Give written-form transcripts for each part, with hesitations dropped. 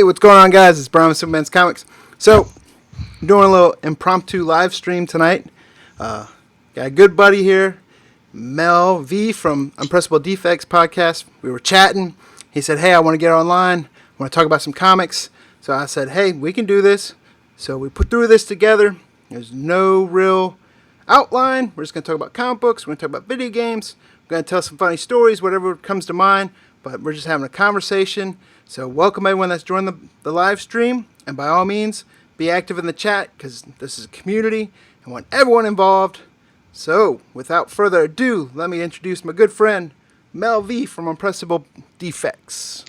Hey, what's going on, guys? It's Brian with Simpleman's Comics. So, I'm doing a little impromptu live stream tonight. Got a good buddy here, Mel V from Unpressable Defects Podcast. We were chatting. He said, hey, I want to get online. I want to talk about some comics. So I said, hey, we can do this. So we put through this together. There's no real outline. We're just going to talk about comic books. We're going to talk about video games. We're going to tell some funny stories, whatever comes to mind. But we're just having a conversation. So welcome everyone that's joined the live stream. And by all means, be active in the chat because this is a community. I want everyone involved. So without further ado, let me introduce my good friend, Mel V from Unpressable Defects.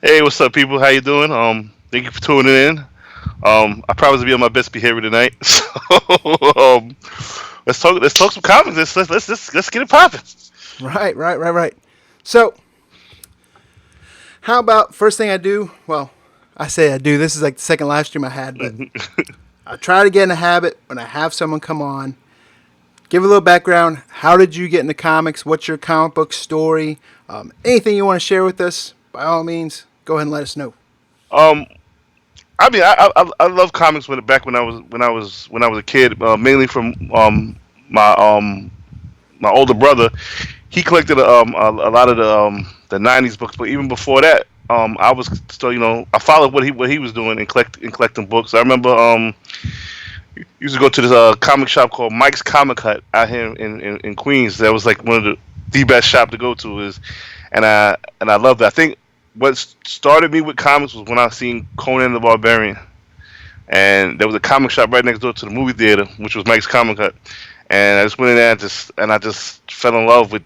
Hey, what's up, people? How you doing? Thank you for tuning in. I promise to be on my best behavior tonight. So, let's talk some comics. Let's get it popping. Right. So, how about first thing I do? Well, I say I do. This is like the second live stream I had, but I try to get in a habit when I have someone come on. Give a little background. How did you get into comics? What's your comic book story? Anything you want to share with us? By all means, go ahead and let us know. I love comics back when I was a kid, mainly from my older brother. He collected a lot of the '90s books, but even before that, I was still I followed what he was doing and collecting books. I remember used to go to this comic shop called Mike's Comic Hut out here in Queens. That was like one of the best shop to go to and I loved it. I think what started me with comics was when I seen Conan the Barbarian, and there was a comic shop right next door to the movie theater, which was Mike's Comic Hut. And I just went in there and I just fell in love with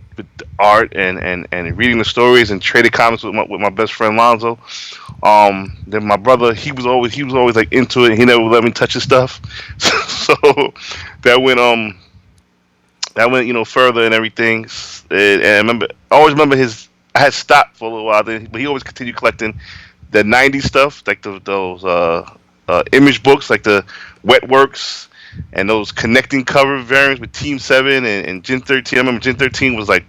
art and reading the stories and traded comics with my best friend Lonzo. Then my brother, he was always like into it. He never would let me touch his stuff. So that went further and everything. And I always remember I had stopped for a little while then, but he always continued collecting the '90s stuff, like those image books, like the Wet Works and those connecting cover variants with Team 7 and Gen 13. I remember Gen 13 was like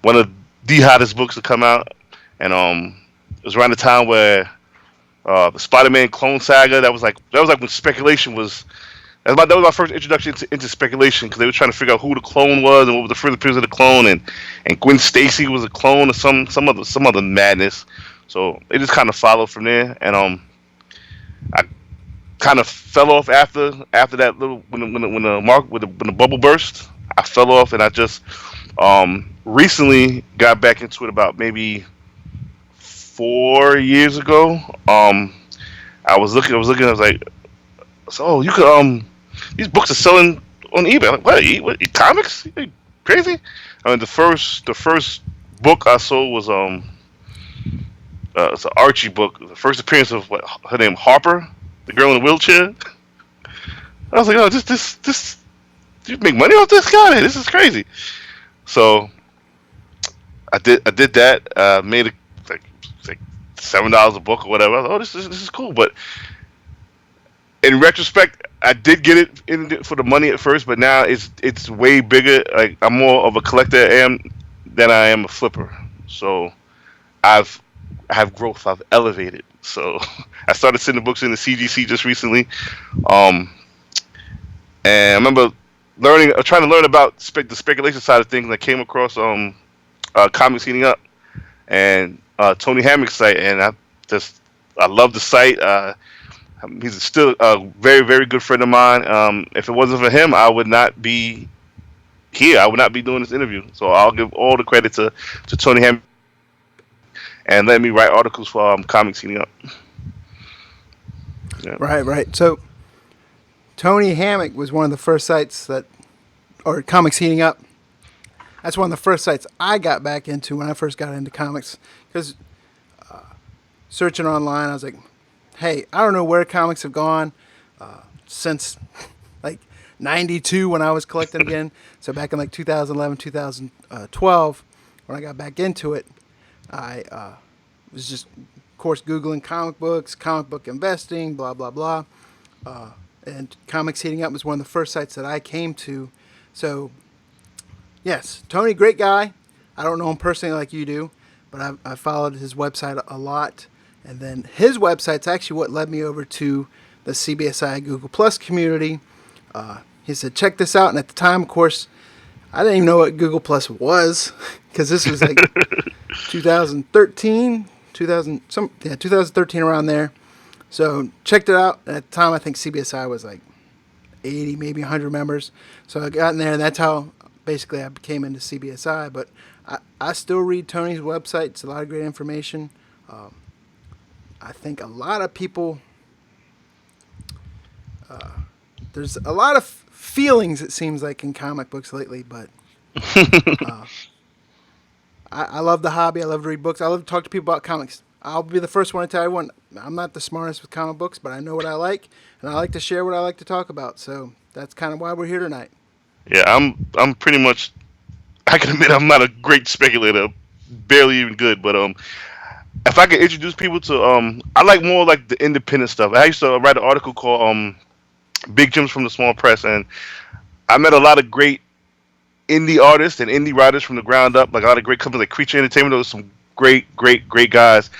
one of the hottest books to come out, and it was around the time where the Spider-Man Clone Saga. That was like when speculation was. That was my first introduction into speculation, because they were trying to figure out who the clone was and what was the further appearance of the clone, and Gwen Stacy was a clone or some other madness. So it just kind of followed from there, and I kind of fell off after that little when the bubble burst. I fell off, and I just recently got back into it about maybe 4 years ago. I was looking. I was like, so you could these books are selling on eBay. I'm like, what comics? Are you crazy? I mean, the first book I sold was it's an Archie book. The first appearance of her name, Harper, the girl in the wheelchair. I was like, oh, this you make money off this guy? This is crazy. So I did that. Made it like $7 a book or whatever. I was like, oh, this is cool. But in retrospect, I did get it in for the money at first, but now it's way bigger. Like, I'm more of a collector than I am a flipper. So I have growth. I've elevated. So I started sending books into CGC just recently, and I remember trying to learn about the speculation side of things. And I came across Comics Heating Up and Tony Hammock's site, and I love the site. He's still a very, very good friend of mine. If it wasn't for him, I would not be here. I would not be doing this interview. So I'll give all the credit to Tony Hammock and let me write articles for Comics Heating Up. Yeah. Right. So Tony Hammock was one of the first sites or Comics Heating Up. That's one of the first sites I got back into when I first got into comics. Because searching online, I was like, hey, I don't know where comics have gone since like 92 when I was collecting again. So back in like 2011, 2012, when I got back into it, I was just, of course, Googling comic books, comic book investing, blah, blah, blah. And Comics Heating Up was one of the first sites that I came to. So, yes, Tony, great guy. I don't know him personally like you do, but I followed his website a lot. And then his website's actually what led me over to the CBSI Google Plus community. He said, check this out. And at the time, of course, I didn't even know what Google Plus was because this was like 2013, 2013 around there. So checked it out. At the time, I think CBSI was like 80, maybe 100 members. So I got in there, and that's how basically I became into CBSI. But I still read Tony's website. It's a lot of great information. I think a lot of people, there's a lot of feelings, it seems like, in comic books lately, but I love the hobby. I love to read books. I love to talk to people about comics. I'll be the first one to tell everyone I'm not the smartest with comic books, but I know what I like, and I like to share what I like to talk about. So that's kind of why we're here tonight. Yeah, I'm pretty much. I can admit I'm not a great speculator, barely even good. But if I could introduce people to I like more like the independent stuff. I used to write an article called Big Gems from the Small Press, and I met a lot of great indie artists and indie writers from the ground up. Like a lot of great companies like Creature Entertainment. Those some great guys.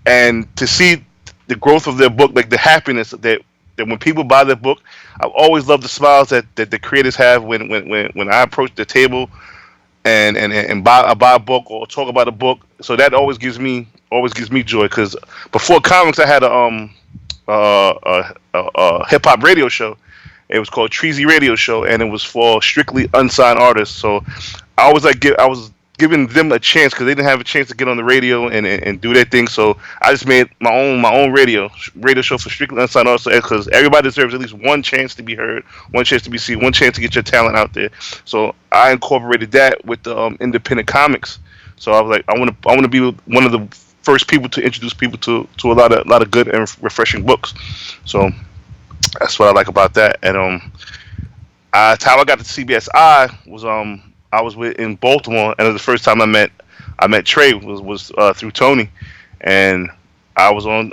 And to see the growth of their book, like the happiness that when people buy their book, I've always loved the smiles that the creators have when I approach the table and buy a book or talk about a book. So that always gives me joy because before comics, I had a hip hop radio show. It was called Treasy Radio Show, and it was for strictly unsigned artists. So I was giving them a chance because they didn't have a chance to get on the radio and do their thing. So I just made my own radio show for strictly unsigned artists because everybody deserves at least one chance to be heard, one chance to be seen, one chance to get your talent out there. So I incorporated that with the independent comics. So I was like, I want to be one of the first people to introduce people to a lot of good and refreshing books. So that's what I like about that. And how I got to CBSI was I was in Baltimore, and it was the first time I met Trey was through Tony, and I was on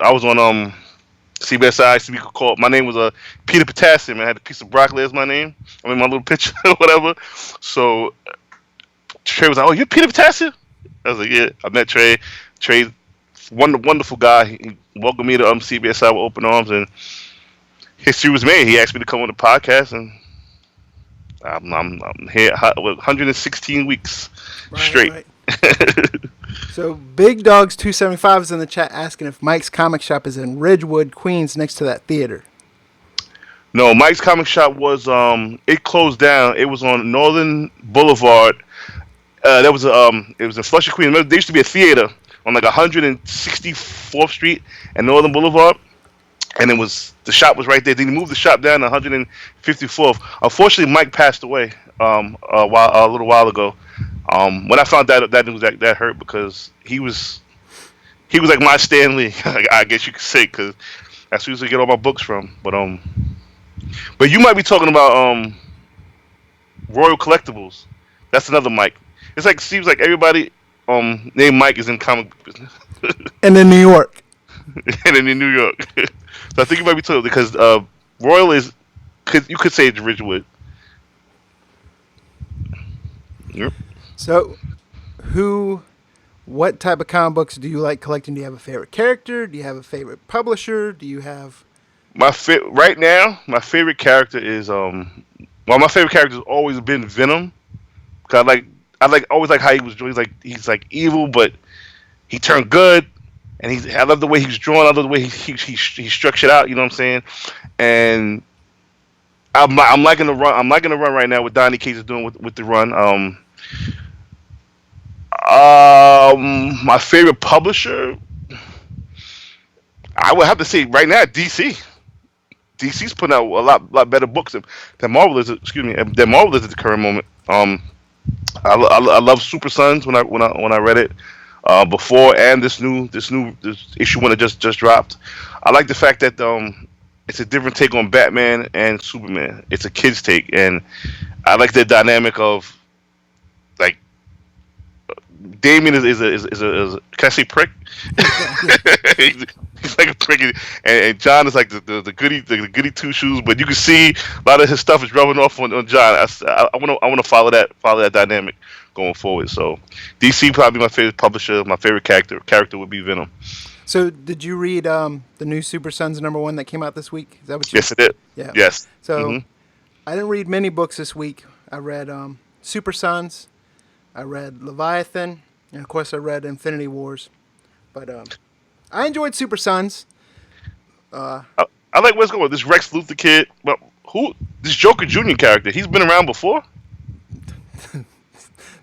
CBSI. I used to be called, my name was Peter Potassium. I had a piece of broccoli as my name. I mean my little picture or whatever. So Trey was like, "Oh, you're Peter Potassium?" I was like, "Yeah." I met Trey. Trey's wonderful guy. He welcomed me to CBSI with open arms, and history was made. He asked me to come on the podcast, and I'm here with 116 weeks straight. Right. So Big Dogs 275 is in the chat asking if Mike's Comic Shop is in Ridgewood, Queens, next to that theater. No, Mike's Comic Shop was it closed down. It was on Northern Boulevard. It was in Flushing, Queens. There used to be a theater on like 164th Street and Northern Boulevard. And the shop was right there. Then he moved the shop down to 154th. Unfortunately, Mike passed away a little while ago. When I found out that news, that hurt because he was like my Stan Lee, I guess you could say, because that's who I used to get all my books from. But you might be talking about Royal Collectibles. That's another Mike. It's like seems like everybody named Mike is in comic book business. And in New York. And in New York. So I think you might be told because Royal is, you could say it's Ridgewood. Yep. So, what type of comic books do you like collecting? Do you have a favorite character? Do you have a favorite publisher? Do you have right now? My favorite character is my favorite character has always been Venom. Cause I always like how he's like evil, but he turned good. And I love the way he's drawn. I love the way he structured out. You know what I'm saying? And I'm liking the run. I'm liking the run right now. What Donny Cates is doing with the run. My favorite publisher, I would have to say right now, DC. DC's putting out a lot better books than Marvel is. Excuse me, than Marvel is at the current moment. I love Super Sons when I read it. Before and this issue when it just dropped. I like the fact that it's a different take on Batman and Superman. It's a kid's take, and I like the dynamic of like Damien is a can I say prick? he's like a prick, and John is like the goody two shoes. But you can see a lot of his stuff is rubbing off on John. I want to follow that dynamic going forward. So DC probably my favorite publisher. My favorite character would be Venom. So, did you read the new Super Sons #1 that came out this week? Is that what you? Yes, I did. Yeah. Yes. So, I didn't read many books this week. I read Super Sons, I read Leviathan, and of course I read Infinity Wars. But I enjoyed Super Sons. I like what's going on. This Rex Luthor kid. But who? This Joker Jr. character. He's been around before.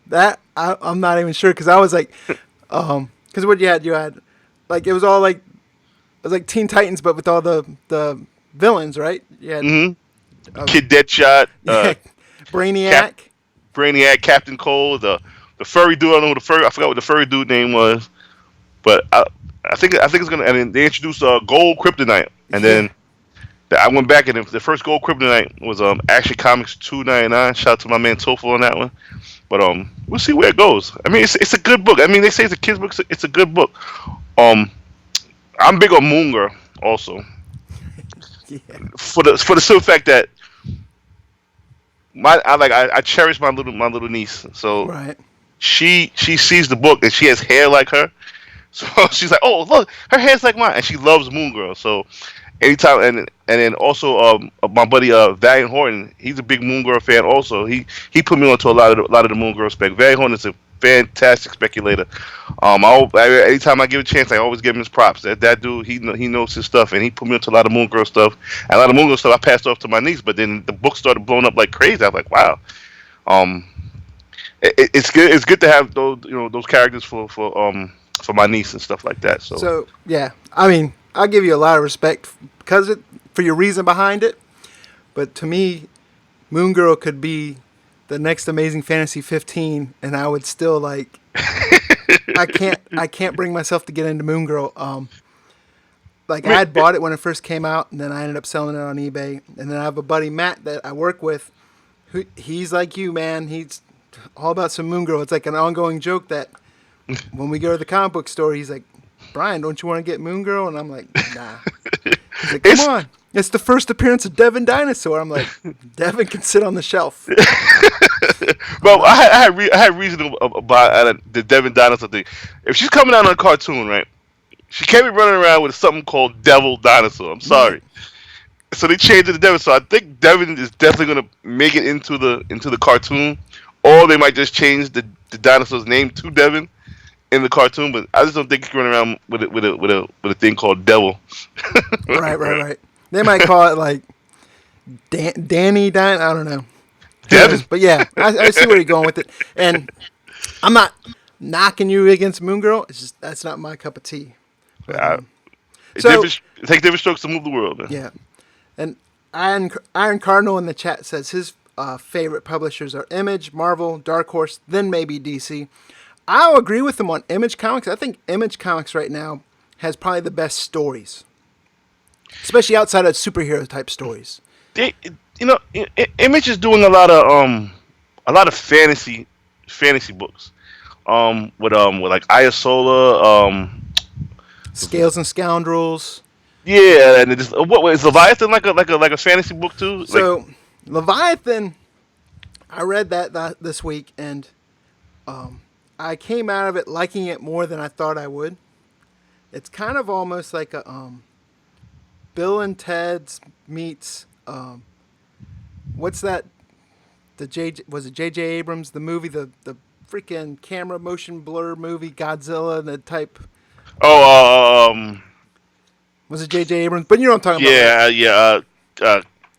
That I'm not even sure because I was like, because what you had like it was like Teen Titans but with all the villains, right? You had Kid Deadshot, Brainiac, Brainiac, Captain Cold, the furry dude. I don't know what I forgot what the furry dude name was, but I think it's gonna. And then they introduced Gold Kryptonite, and then I went back and the first Gold Kryptonite was Action Comics 299. Shout out to my man Topher on that one. But we'll see where it goes. I mean, it's a good book. I mean, they say it's a kid's book. So it's a good book. I'm big on Moon Girl also. Yeah. For the simple fact that I cherish my little niece. So right. She sees the book and she has hair like her. So she's like, oh look, her hair's like mine, and she loves Moon Girl. So anytime and then also my buddy Valiant Horton, he's a big Moon Girl fan also. He put me onto a lot of the Moon Girl spec. Valiant Horton is a fantastic speculator. Anytime I give a chance, I always give him his props. That dude, he knows his stuff, and he put me onto a lot of Moon Girl stuff. And a lot of Moon Girl stuff I passed off to my niece, but then the book started blowing up like crazy. I was like, wow. It's good. It's good to have those characters for my niece and stuff like that. So yeah, I mean, I'll give you a lot of respect for your reason behind it, but to me, Moon Girl could be the next Amazing Fantasy 15, and I would still like. I can't bring myself to get into Moon Girl. I had bought it when it first came out, and then I ended up selling it on eBay. And then I have a buddy Matt that I work with, he's like you, man. He's all about some Moon Girl. It's like an ongoing joke that when we go to the comic book store, he's like, Brian, don't you want to get Moon Girl? And I'm like, nah. He's like, come on. It's the first appearance of Devin Dinosaur. I'm like, Devin can sit on the shelf. Well, I had reason about the Devin Dinosaur thing. If she's coming out on a cartoon, right, she can't be running around with something called Devil Dinosaur. I'm sorry. So they changed it to Devin. So I think Devin is definitely going to make it into the cartoon, or they might just change the dinosaur's name to Devin in the cartoon. But I just don't think he can run around with a thing called Devil. Right. They might call it like Danny. I don't know. Devin. But yeah, I see where you're going with it, and I'm not knocking you against Moon Girl. It's just that's not my cup of tea. But, it takes different strokes to move the world, man. Yeah, and Iron Cardinal in the chat says his favorite publishers are Image, Marvel, Dark Horse, then maybe DC. I'll agree with him on Image Comics. I think Image Comics right now has probably the best stories, especially outside of superhero type stories. Image is doing a lot of fantasy books, with like Ayasola, Scales and Scoundrels. Yeah, and what is Leviathan like a fantasy book too? So Leviathan, I read that this week, and I came out of it liking it more than I thought I would. It's kind of almost like a Bill and Ted's meets what's that? Was it J.J. Abrams, the movie, the freaking camera motion blur movie, Godzilla, the type. Was it J.J. Abrams? But you know what I'm talking about. Yeah.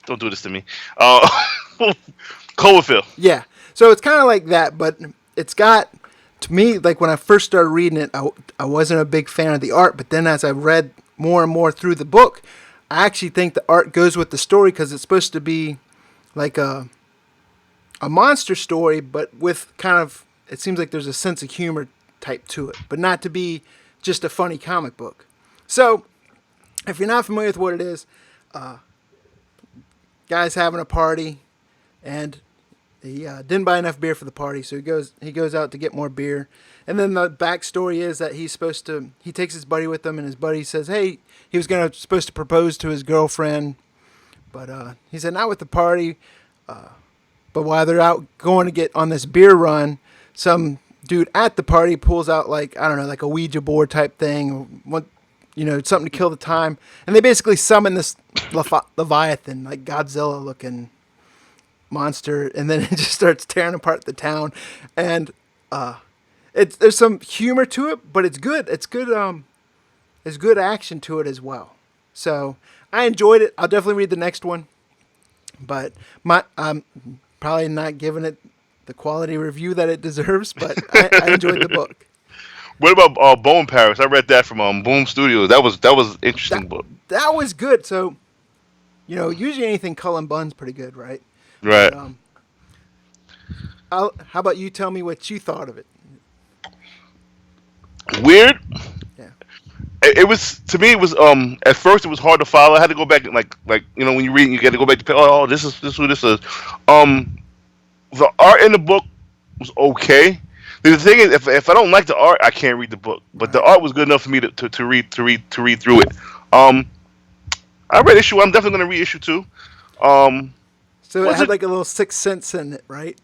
Don't do this to me. Cloverfield. Yeah. So it's kind of like that, but it's got, to me, like when I first started reading it, I wasn't a big fan of the art, but then as I read more and more through the book, I actually think the art goes with the story because it's supposed to be like a monster story, but with kind of, it seems like there's a sense of humor type to it, but not to be just a funny comic book. So, if you're not familiar with what it is, guys having a party, and he didn't buy enough beer for the party, so he goes out to get more beer. And then the backstory is that he takes his buddy with him, and his buddy says, hey, he was supposed to propose to his girlfriend, but he said not with the party. But while they're out going to get on this beer run, some dude at the party pulls out like a Ouija board type thing, something to kill the time, and they basically summon this Leviathan, like Godzilla looking monster, and then it just starts tearing apart the town. And there's some humor to it, but it's good. It's good. There's good action to it as well. So I enjoyed it. I'll definitely read the next one, but I'm probably not giving it the quality review that it deserves. But I enjoyed the book. What about Bone Paris? I read that from Boom Studios. That was an interesting book. That was good. So, usually anything Cullen Bunn's pretty good, right? Right. But, how about you tell me what you thought of it? Weird. Yeah. It was, to me. It was at first it was hard to follow. I had to go back and like when you read, you got to go back to this is who this is. The art in the book was okay. The thing is, if I don't like the art, I can't read the book. But the art was good enough for me to read through it. I read issue 1. I'm definitely going to read issue 2. So it had like a little Sixth Sense in it, right?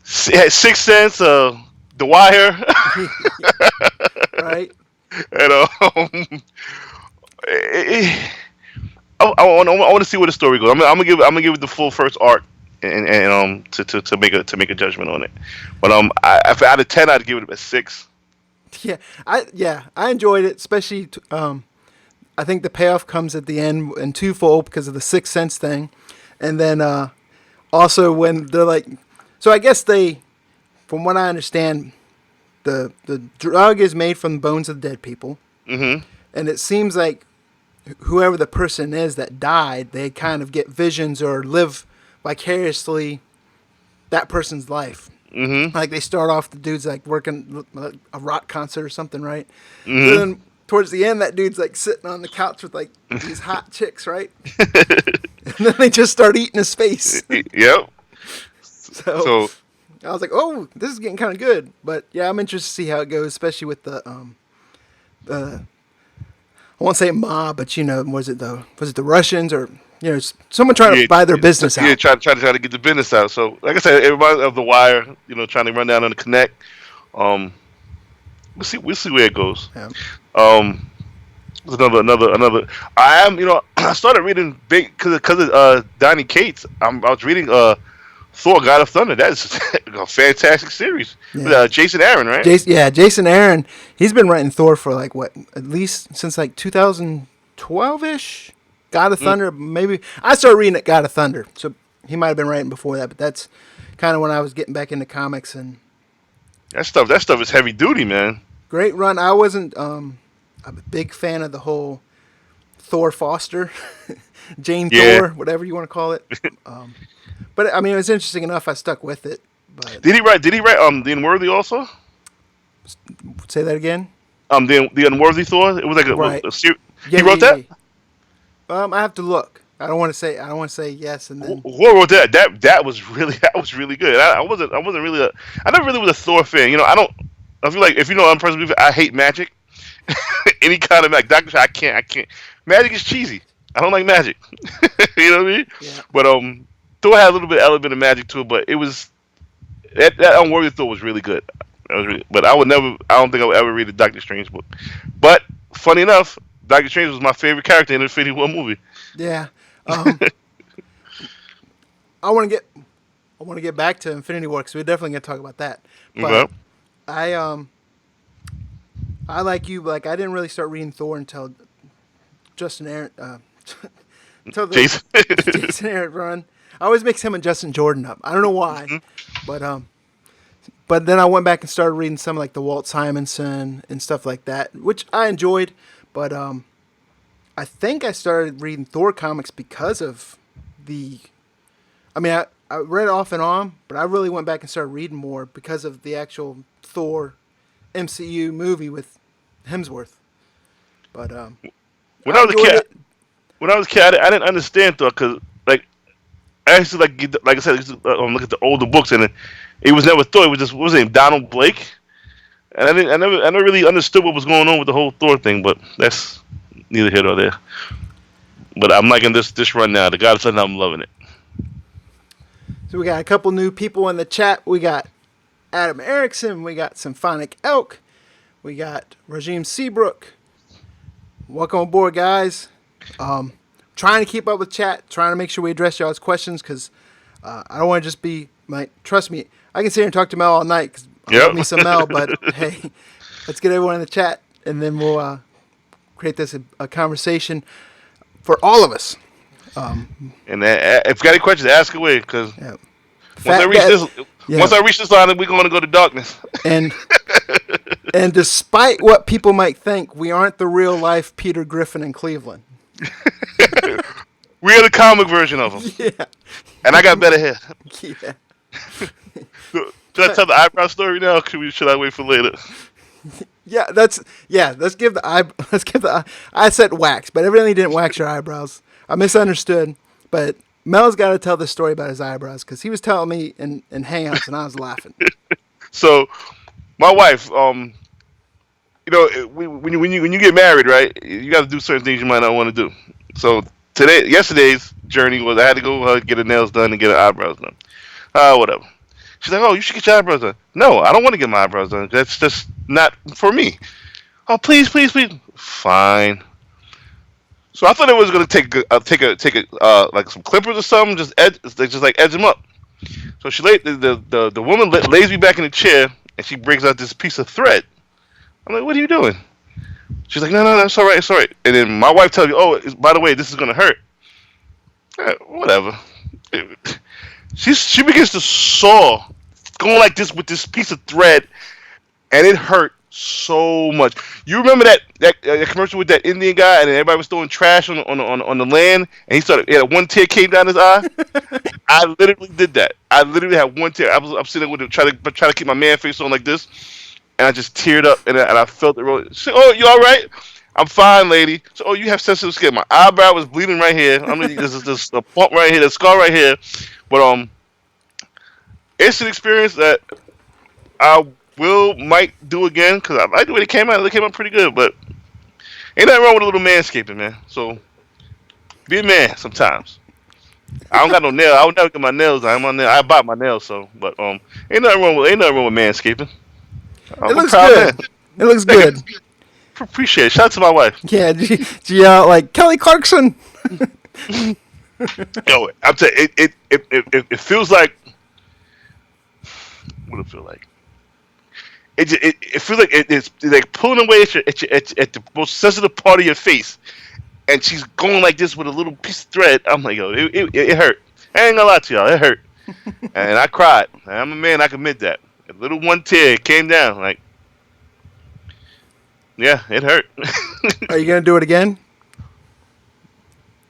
It had Sixth Sense, The Wire, right? And I want to see where the story goes. I'm gonna give it the full first arc, and to make a judgment on it. But if out of 10, I'd give it a 6. Yeah, I enjoyed it, especially. I think the payoff comes at the end in twofold because of the Sixth Sense thing, and then also when they're like, so I guess from what I understand, the drug is made from the bones of dead people, Mm-hmm. and it seems like whoever the person is that died, they kind of get visions or live vicariously that person's life. Mm-hmm. Like they start off, the dude's like working a rock concert or something, right? Mm-hmm. So then towards the end, that dude's like sitting on the couch with like these hot chicks, right? And then they just start eating his face. Yep. So I was like, oh, this is getting kind of good. But yeah, I'm interested to see how it goes, especially with the I won't say mob, but was it the Russians or someone trying to buy their business out? Yeah, trying to get the business out. So like I said, it reminds me of The Wire. Trying to run down on the Connect. We'll see where it goes. Yeah. Another. I started reading big because of Donny Cates. I was reading Thor: God of Thunder. That's a fantastic series. Yeah. Jason Aaron, right? Jason Aaron. He's been writing Thor for like at least since like 2012-ish. God of Thunder, maybe. I started reading at God of Thunder, so he might have been writing before that. But that's kind of when I was getting back into comics, and that stuff is heavy duty, man. Great run. I wasn't I'm a big fan of the whole Thor Foster, Jane Thor, whatever you want to call it. But I mean, it was interesting enough. I stuck with it. But Did he write The Unworthy also? Say that again. The Unworthy Thor. It was like a series. Yeah, he wrote that. Yeah. I have to look. I don't want to say yes and then. Who wrote that? That was really good. I wasn't really I never really was a Thor fan. I feel like if Unpressable Defects, I hate magic. Any kind of magic. Doctor, I can't. Magic is cheesy. I don't like magic. You know what I mean? Yeah. But Thor had a little bit of element of magic to it, but it was that Unworthy Thor was really good. But I don't think I would ever read a Doctor Strange book. But funny enough, Doctor Strange was my favorite character in the Infinity War movie. Yeah. I want to get back to Infinity War because we're definitely gonna talk about that. But I like you. Like I didn't really start reading Thor until Justin Aaron. Until the Jason Aaron run. I always mix him and Justin Jordan up. I don't know why, but then I went back and started reading some like the Walt Simonson and stuff like that, which I enjoyed. But I think I started reading Thor comics because of I read off and on, but I really went back and started reading more because of the actual Thor MCU movie with Hemsworth. But when I was a kid, I didn't understand Thor because like I used to like I said, I used to, look at the older books, and it was never Thor. It was just what was his name, Donald Blake, and I never really understood what was going on with the whole Thor thing. But that's neither here nor there. But I'm liking this run now. The God of Thunder, I'm loving it. So we got a couple new people in the chat. We got Adam Erickson. We got Symphonic Elk. We got Regime Seabrook. Welcome aboard, guys. Trying to keep up with chat, trying to make sure we address y'all's questions, because I don't want to just be like, trust me, I can sit here and talk to Mel all night because I love me some Mel, but hey, let's get everyone in the chat, and then we'll create this a conversation for all of us. And if you got any questions, ask away, because Yeah. once I reach this line, we're going to go to darkness. And despite what people might think, we aren't the real life Peter Griffin in Cleveland. We're the comic version of him. Yeah. And I got better hair. Yeah. Should I tell the eyebrow story now, or should I wait for later? Yeah, let's give the I said wax, but evidently didn't wax your eyebrows. I misunderstood, but Mel's got to tell the story about his eyebrows, because he was telling me in Hangouts and I was laughing. So, my wife, when you get married, right, you got to do certain things you might not want to do. So yesterday's journey was I had to go get her nails done and get her eyebrows done. Whatever. She's like, "Oh, you should get your eyebrows done." No, I don't want to get my eyebrows done. That's just not for me. Oh, please, please, please. Fine. So I thought it was gonna take like some clippers or something, just edge them up. So she laid the woman lays me back in the chair, and she brings out this piece of thread. I'm like, "What are you doing?" She's like, no, it's all right, it's all right. And then my wife tells me, "Oh, by the way, this is gonna hurt." Whatever. She begins to saw, going like this with this piece of thread, and it hurt so much. You remember that commercial with that Indian guy, and everybody was throwing trash on the land, and he had one tear came down his eye. I literally did that. I literally had one tear. I'm sitting there trying to keep my man face on like this, and I just teared up, and I felt it roll. She said, "Oh, you all right?" "I'm fine, lady." So, "Oh, you have sensitive skin." My eyebrow was bleeding right here. This a bump right here, the scar right here. But it's an experience that I might do again, because I like the way it came out. It came out pretty good, but ain't nothing wrong with a little manscaping, man. So be a man sometimes. I don't got no nail. I would never get my nails done. I bought my nails, so but ain't nothing wrong with manscaping. It looks good. Man. It looks good. Appreciate it. Shout out to my wife. Yeah, like Kelly Clarkson. Yo, I'm telling you, it feels like, what it feel like? It feels like it's like pulling away at the most sensitive part of your face, and she's going like this with a little piece of thread. I'm like, yo, it hurt. I ain't gonna lie to y'all, it hurt, and I cried. And I'm a man, I can admit that. A little one tear came down, like, yeah, it hurt. Are you gonna do it again?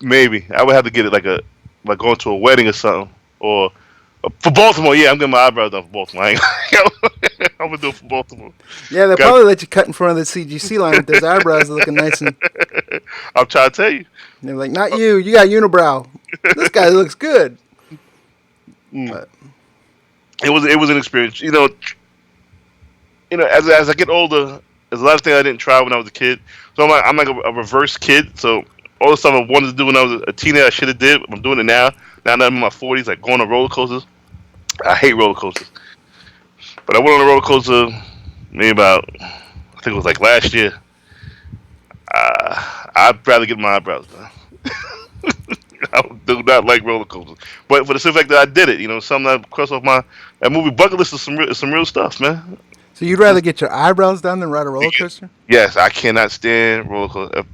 Maybe I would have to get it like going to a wedding or something, or for Baltimore. Yeah, I'm getting my eyebrows done for Baltimore. I'm gonna do it for Baltimore. Yeah, they'll probably let you cut in front of the CGC line if those eyebrows are looking nice and. I'm trying to tell you. They're like, "Not you. You got unibrow. This guy looks good." But it was an experience. As I get older, there's a lot of things I didn't try when I was a kid. So I'm like a reverse kid. So all the stuff I wanted to do when I was a teenager, I should have did. I'm doing it now. Now that I'm in my 40s, like going on roller coasters. I hate roller coasters. But I went on a roller coaster maybe about, I think it was like last year. I'd rather get my eyebrows done. I do not like roller coasters. But for the simple fact that I did it, something that crossed off that movie bucket list is some real stuff, man. So you'd rather get your eyebrows done than ride a roller coaster? Yes, I cannot stand roller coaster.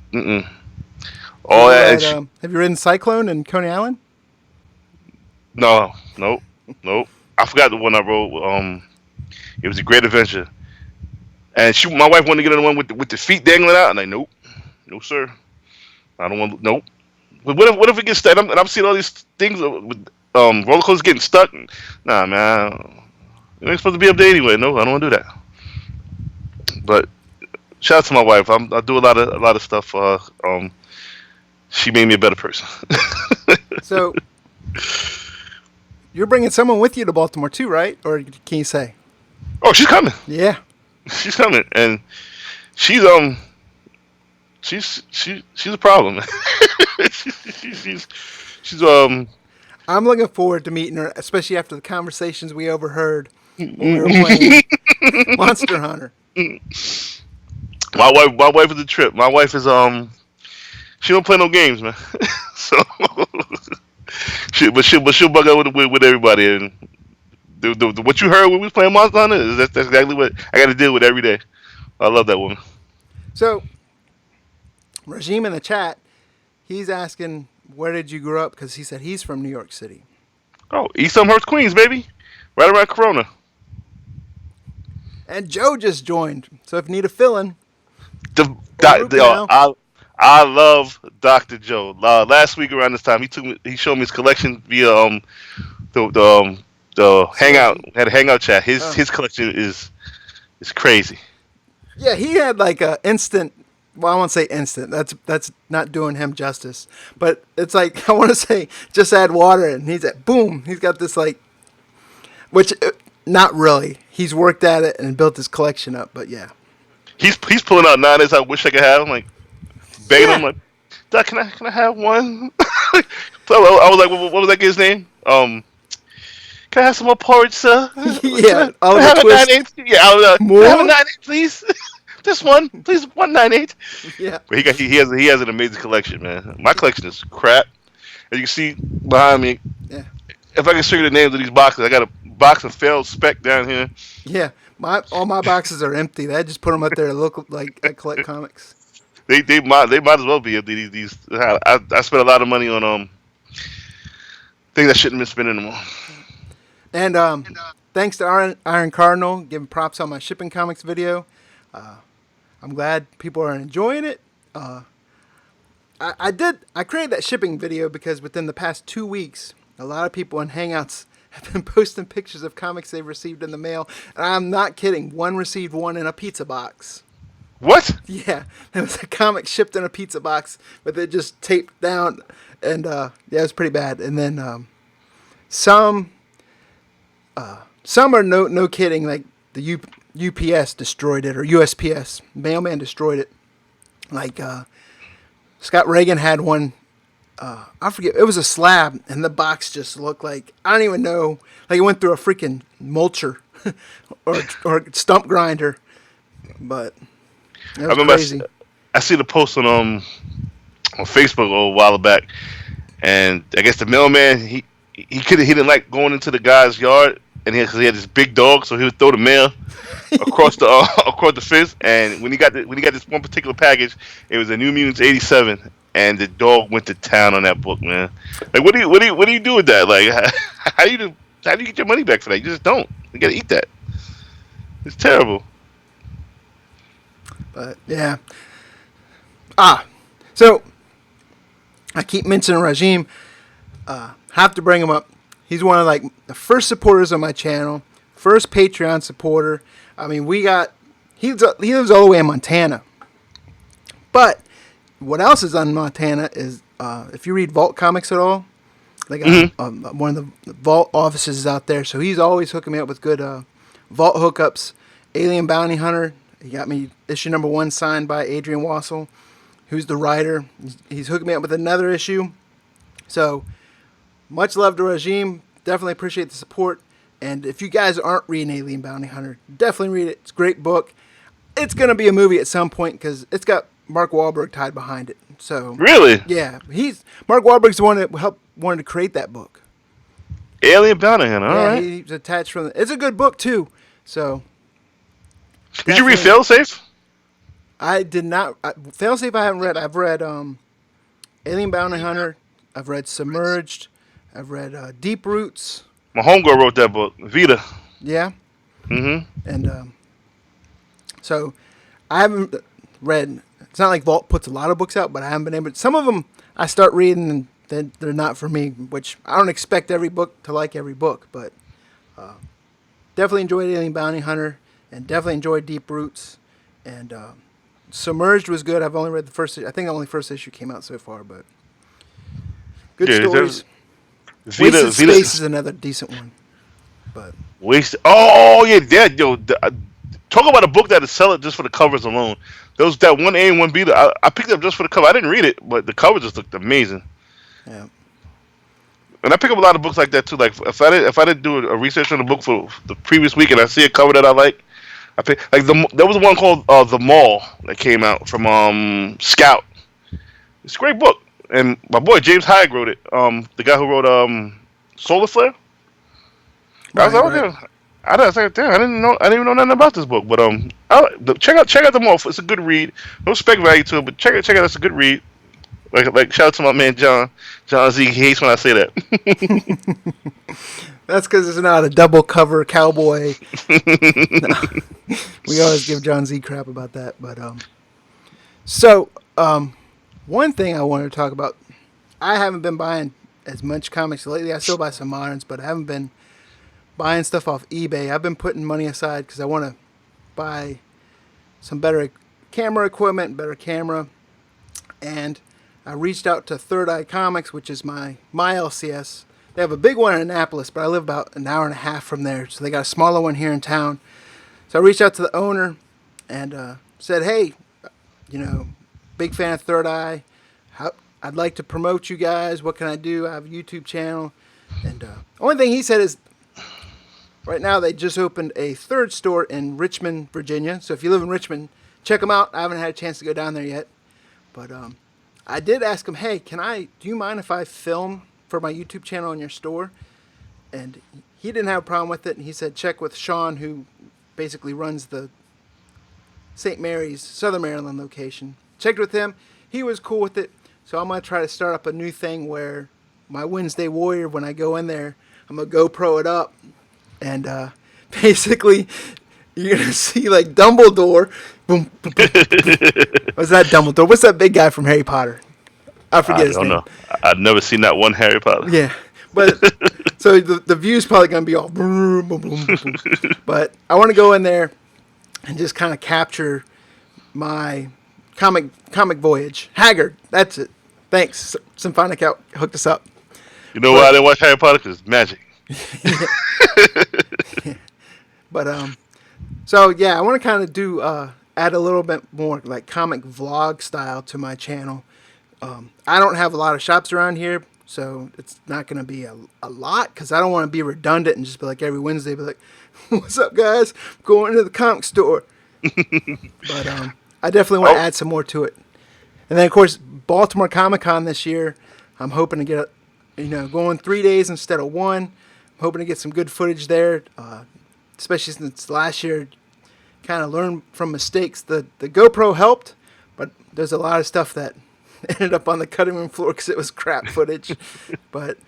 All that. Have you ridden Cyclone in Coney Island? No, nope. I forgot the one I rode. It was a Great Adventure, and my wife wanted to get on the one with the feet dangling out, and I'm like, nope, no sir, I don't want. Nope. But what if it gets stuck? And I'm seeing all these things with roller coasters getting stuck. Nah, man, you ain't supposed to be up there anyway. No, I don't want to do that. But shout out to my wife. I do a lot of stuff for her. She made me a better person. So you're bringing someone with you to Baltimore too, right? Or can you say? Oh, she's coming. Yeah. She's coming, and she's she's a problem. she's I'm looking forward to meeting her, especially after the conversations we overheard when we were playing Monster Hunter. My wife is a trip. My wife is she don't play no games, man. So she'll bug out with everybody, and what you heard when we was playing Monster Hunter is that's exactly what I got to deal with every day. I love that woman. So, Rajim in the chat, he's asking, where did you grow up? Because he said he's from New York City. Oh, East Elmhurst, Queens, baby, right around Corona. And Joe just joined. So if you need a fill-in, I love Dr. Joe. Last week around this time, he showed me his collection via the hangout, had a hangout chat. His collection is crazy. Yeah, he had like a instant. Well, I won't say instant. That's not doing him justice. But it's like I want to say just add water, and he's at boom. He's got this like, which not really. He's worked at it and built his collection up. But yeah, he's pulling out 9s. I wish I could have. I'm like begging him like, Doc, can I have one? So I was like, what was that kid's name? Can I have some more porridge, sir? Yeah, I have a 9/8. Yeah, more? I have a 9/8, please. Just one, please, 1/9/8. Yeah, but he has an amazing collection, man. My collection is crap. As you can see behind me, yeah. If I can show you the names of these boxes, I got a box of failed spec down here. Yeah, all my boxes are empty. I just put them up there to look like I collect comics. They might as well be empty. These I spent a lot of money on things I shouldn't have been spending them on. And thanks to Iron Cardinal, giving props on my shipping comics video. I'm glad people are enjoying it. I created that shipping video because within the past 2 weeks, a lot of people in Hangouts have been posting pictures of comics they've received in the mail. And I'm not kidding. One received one in a pizza box. What? Yeah, it was a comic shipped in a pizza box with it just taped down. And yeah, it was pretty bad. And then some are no kidding, like the UPS destroyed it, or USPS mailman destroyed it. Like Scott Reagan had one. I forget. It was a slab, and the box just looked like, I don't even know. Like it went through a freaking mulcher or stump grinder. But it was crazy. I see the post on Facebook a while back, and I guess the mailman he didn't like going into the guy's yard, and because he had this big dog, so he would throw the mail across the fence. And when he got this one particular package, it was a New Mutants '87, and the dog went to town on that book, man. Like, what do you do with that? Like, how do you get your money back for that? You just don't. You gotta eat that. It's terrible. But yeah. So I keep mentioning Rajim. Have to bring him up. He's one of like the first supporters of my channel, first Patreon supporter. I mean, he lives all the way in Montana. But what else is on Montana is if you read Vault Comics at all, like one of the Vault offices is out there. So he's always hooking me up with good Vault hookups. Alien Bounty Hunter. He got me issue number 1 signed by Adrian Wassel, who's the writer. He's hooking me up with another issue. So much love to Rajim. Definitely appreciate the support. And if you guys aren't reading Alien Bounty Hunter, definitely read it. It's a great book. It's going to be a movie at some point because it's got Mark Wahlberg tied behind it. So really? Yeah. Mark Wahlberg's the one that wanted to create that book. Alien Bounty Hunter, all right. He's attached from it's a good book too. So did you read Failsafe? I did not. Failsafe I haven't read. I've read Alien Bounty Hunter. I've read Submerged. I've read Deep Roots. My homegirl wrote that book, Vita. Yeah. Mm-hmm. And so I haven't read. It's not like Vault puts a lot of books out, but I haven't been able to. Some of them I start reading and then they're not for me, which I don't expect every book to like every book, but definitely enjoyed Alien Bounty Hunter and definitely enjoyed Deep Roots. And Submerged was good. I've only read the first. I think only first issue came out so far, but good stories. Wasted Space is another decent one. But Wasted. Oh yeah, yo. Talk about a book that is sell it just for the covers alone. There was that one A and one B that I picked up just for the cover. I didn't read it, but the cover just looked amazing. yeah. And I pick up a lot of books like that too. Like if I didn't do a research on the book for the previous week and I see a cover that I like, I pick like there was one called The Mall that came out from Scout. It's a great book, and my boy James Hyde wrote it. The guy who wrote Solar Flare. I was like, okay. I was like, damn, I didn't even know nothing about this book. But check out The Mall. It's a good read. No spec value to it, but check it. It's a good read. Like shout out to my man John Z. He hates when I say that. That's because it's not a double cover cowboy. No. We always give John Z crap about that, but one thing I wanted to talk about. I haven't been buying as much comics lately. I still buy some moderns, but I haven't been buying stuff off eBay. I've been putting money aside because I want to buy some better camera equipment, better camera, and I reached out to Third Eye Comics, which is my LCS. They have a big one in Annapolis, but I live about an hour and a half from there, so they got a smaller one here in town. So I reached out to the owner and said, hey, big fan of Third Eye. I'd like to promote you guys. What can I do? I have a YouTube channel. And only thing he said is, right now they just opened a third store in Richmond, Virginia. So if you live in Richmond, check them out. I haven't had a chance to go down there yet. But I did ask him, hey, do you mind if I film for my YouTube channel in your store? And he didn't have a problem with it. And he said, check with Sean, who basically runs the St. Mary's, Southern Maryland location. Checked with him. He was cool with it. So I'm going to try to start up a new thing where my Wednesday Warrior, when I go in there, I'm going to GoPro it up. And basically, you're going to see like Dumbledore. Boom, boom, boom, boom. What's that Dumbledore? What's that big guy from Harry Potter? I forget his name. I don't know. I've never seen that one Harry Potter. Yeah. But so the view's probably going to be all boom, boom, boom, boom. But I want to go in there and just kind of capture my comic voyage. Haggard, that's it. Thanks. Symphonic hooked us up. You know why I didn't watch Harry Potter? Because it's magic. Yeah. But so yeah, I want to kind of do add a little bit more like comic vlog style to my channel. I don't have a lot of shops around here, so it's not going to be a lot because I don't want to be redundant and just be like every Wednesday, be like, "What's up, guys? I'm going to the comic store." But I definitely want to add some more to it. And then of course, Baltimore Comic-Con this year, I'm hoping to get going 3 days instead of one. I'm hoping to get some good footage there, especially since last year, kind of learned from mistakes. The GoPro helped, but there's a lot of stuff that ended up on the cutting room floor because it was crap footage. But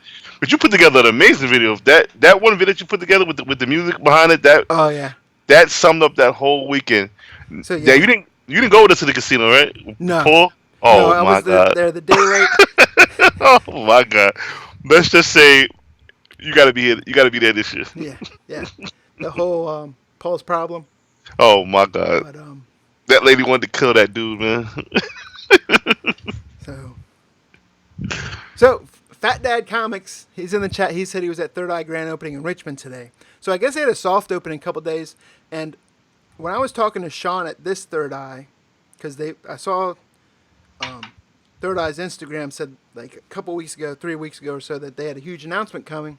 you put together an amazing video. That one video that you put together with the music behind it. That summed up that whole weekend. So yeah, you didn't go to the casino, right? No. Paul? Oh no, my God! There the day late. Oh my God! Let's just say you got to be there this year. Yeah. The whole Paul's problem. Oh my God! But, that lady wanted to kill that dude, man. So Fat Dad Comics, he's in the chat. He said he was at Third Eye Grand Opening in Richmond today. So I guess they had a soft opening a couple days. And when I was talking to Sean at this Third Eye, because I saw Third Eye's Instagram said like a couple weeks ago, 3 weeks ago or so, that they had a huge announcement coming.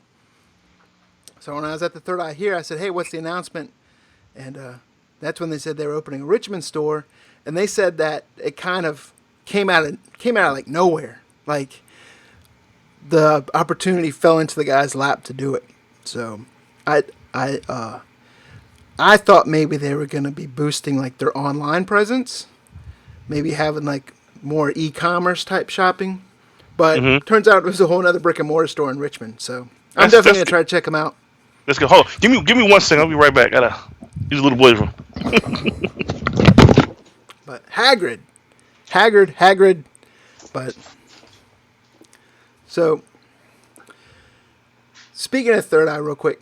So when I was at the Third Eye here, I said, hey, what's the announcement? And that's when they said they were opening a Richmond store. And they said that it kind of came out of like nowhere. Like the opportunity fell into the guy's lap to do it. So I thought maybe they were going to be boosting like their online presence, maybe having like more e-commerce type shopping, but turns out it was a whole other brick and mortar store in Richmond. So I'm definitely going to try to check them out. Let's go. Hold on. Give me 1 second. I'll be right back. Gotta use a little boy's room. But Hagrid. But so speaking of Third Eye real quick,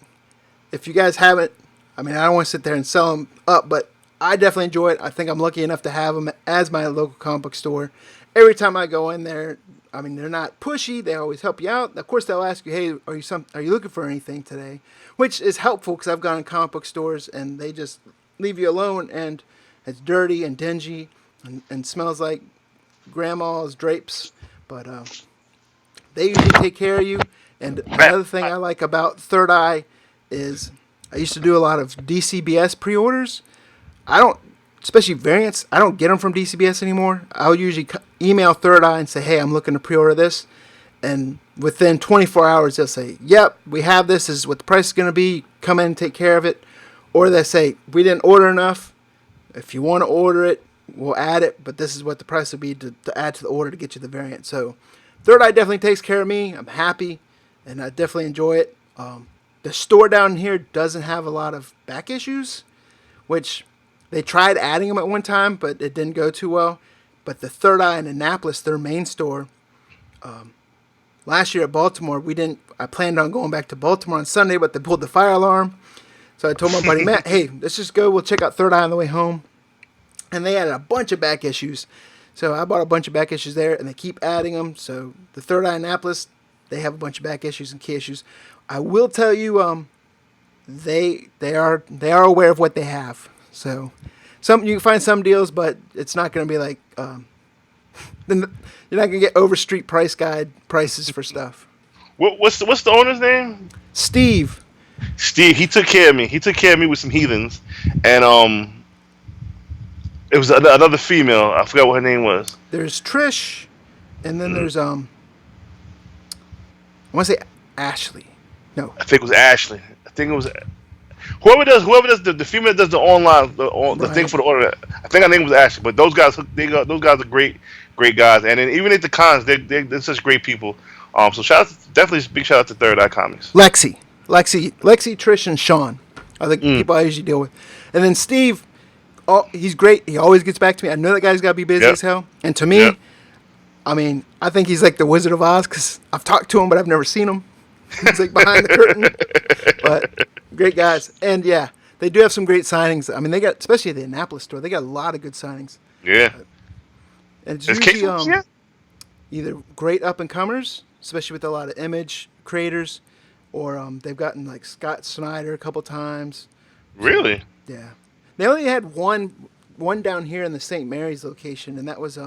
if you guys haven't, I mean, I don't want to sit there and sell them up, but I definitely enjoy it. I think I'm lucky enough to have them as my local comic book store. Every time I go in there, I mean, they're not pushy. They always help you out. Of course, they'll ask you, "Hey, are you looking for anything today?" Which is helpful because I've gone in comic book stores and they just leave you alone, and it's dirty and dingy and smells like grandma's drapes. But they usually take care of you. And another thing I like about Third Eye is I used to do a lot of DCBS pre-orders. I don't, especially variants, I don't get them from DCBS anymore. I'll usually email Third Eye and say, "Hey, I'm looking to pre-order this." And within 24 hours, they'll say, "Yep, we have this. This is what the price is going to be. Come in and take care of it." Or they say, "We didn't order enough. If you want to order it, we'll add it. But this is what the price would be to add to the order to get you the variant." So Third Eye definitely takes care of me. I'm happy, and I definitely enjoy it. The store down here doesn't have a lot of back issues, which they tried adding them at one time, but it didn't go too well. But the Third Eye in Annapolis, their main store, last year at Baltimore, I planned on going back to Baltimore on Sunday, but they pulled the fire alarm. So I told my buddy Matt, "Hey, let's just go. We'll check out Third Eye on the way home." And they added a bunch of back issues. So I bought a bunch of back issues there, and they keep adding them. So the Third Eye Annapolis, they have a bunch of back issues and key issues. I will tell you, they are aware of what they have. So you can find some deals, but it's not going to be like you're not going to get Overstreet Price Guide prices for stuff. What's the owner's name? Steve. Steve. He took care of me. He took care of me with some heathens, and it was another female. I forgot what her name was. There's Trish, and then there's I want to say Ashley. No, I think it was Ashley. I think it was whoever does the female that does the online the thing for the order. I think her name was Ashley. But those guys those guys are great guys, and then even at the cons, they're such great people. So definitely big shout out to Third Eye Comics. Lexi, Trish, and Sean are the people I usually deal with, and then Steve. Oh, he's great. He always gets back to me. I know that guy's got to be busy as hell. And to me, I mean, I think he's like the Wizard of Oz because I've talked to him, but I've never seen him. He's like behind the curtain. But great guys. And yeah, they do have some great signings. I mean, they got, especially at the Annapolis store, they got a lot of good signings. Yeah. And it's usually either great up-and-comers, especially with a lot of image creators, or they've gotten like Scott Snyder a couple times. Really? So, yeah. They only had one down here in the St. Mary's location, and that was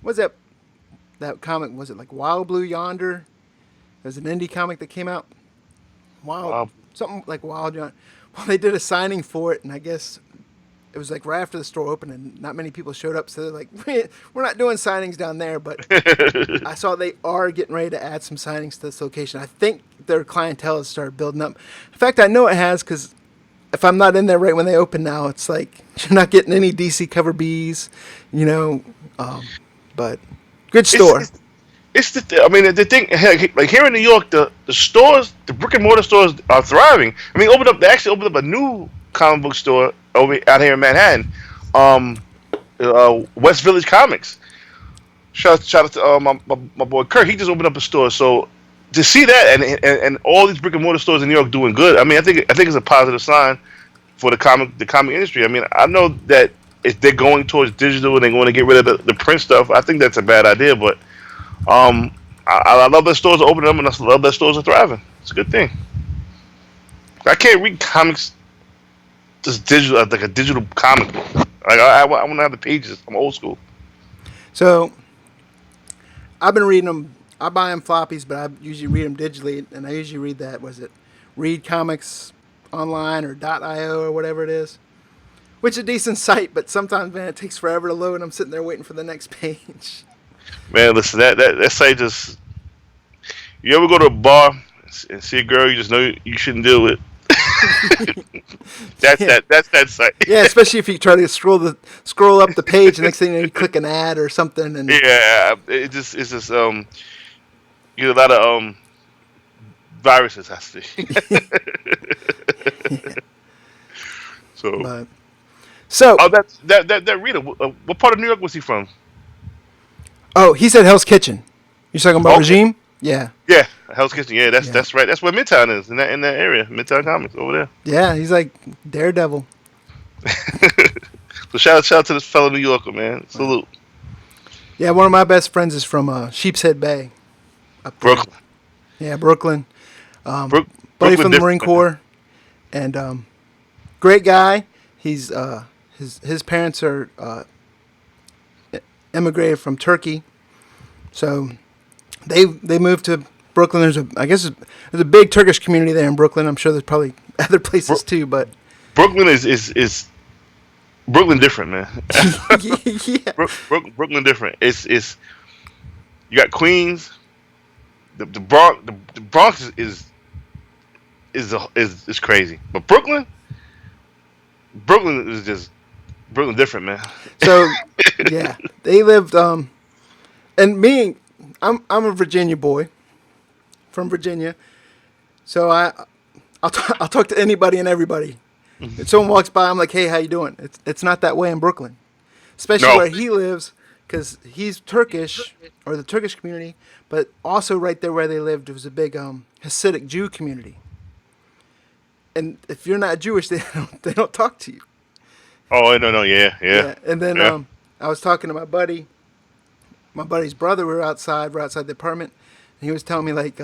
what's that comic? Was it like Wild Blue Yonder? There's an indie comic that came out. Something like Wild Yonder. Well, they did a signing for it, and I guess it was like right after the store opened, and not many people showed up, so they're like, "We're not doing signings down there." But I saw they are getting ready to add some signings to this location. I think their clientele has started building up. In fact, I know it has because if I'm not in there right when they open now, it's like you're not getting any DC cover Bs, but good store. The thing, like here in New York, the stores, the brick and mortar stores are thriving. I mean, they actually opened up a new comic book store out here in Manhattan, West Village Comics. Shout out to my boy Kirk. He just opened up a store. So to see that and all these brick and mortar stores in New York doing good, I mean, I think it's a positive sign for the comic industry. I mean, I know that if they're going towards digital and they're going to get rid of the print stuff, I think that's a bad idea. But I love that stores are opening up, and I love that stores are thriving. It's a good thing. I can't read comics just digital, like a digital comic book. Like I want to have the pages. I'm old school. So I've been reading them. I buy them floppies, but I usually read them digitally, and I usually read that. Was it Read Comics Online or .io or whatever it is, which is a decent site, but sometimes, man, it takes forever to load, and I'm sitting there waiting for the next page. Man, listen, that site just. You ever go to a bar and see a girl you just know you shouldn't deal with? That's that site. Yeah, especially if you try to scroll up the page, and next thing you click an ad or something, and it's just you get a lot of viruses, I see. Yeah. So that reader, what part of New York was he from? Oh, he said Hell's Kitchen. You're talking about Regime? Yeah. Yeah, Hell's Kitchen. Yeah, that's right. That's where Midtown is in that area. Midtown Comics over there. Yeah, he's like Daredevil. So shout out to this fellow New Yorker, man. Salute. Yeah, one of my best friends is from Sheepshead Bay up there. Brooklyn. Yeah, Brooklyn. Brook, Buddy Brooklyn from the Marine different. Corps, and great guy. He's his parents are immigrated from Turkey, so they moved to Brooklyn. There's a big Turkish community there in Brooklyn. I'm sure there's probably other places Bro- too, but Brooklyn is Brooklyn different, man. yeah, Brooklyn different. It's you got Queens. The Bronx is crazy, but Brooklyn is just Brooklyn different, man. so yeah, they lived and me, I'm a Virginia boy from Virginia, so I'll talk to anybody and everybody. If someone walks by, I'm like, hey, how you doing? It's not that way in Brooklyn, especially No, where he lives, because he's Turkish, or the Turkish community, but also right there where they lived, it was a big Hasidic Jew community. And if you're not Jewish, they don't talk to you. oh no, yeah. Yeah. And then Yeah. I was talking to my buddy's brother. We're outside the apartment, and he was telling me like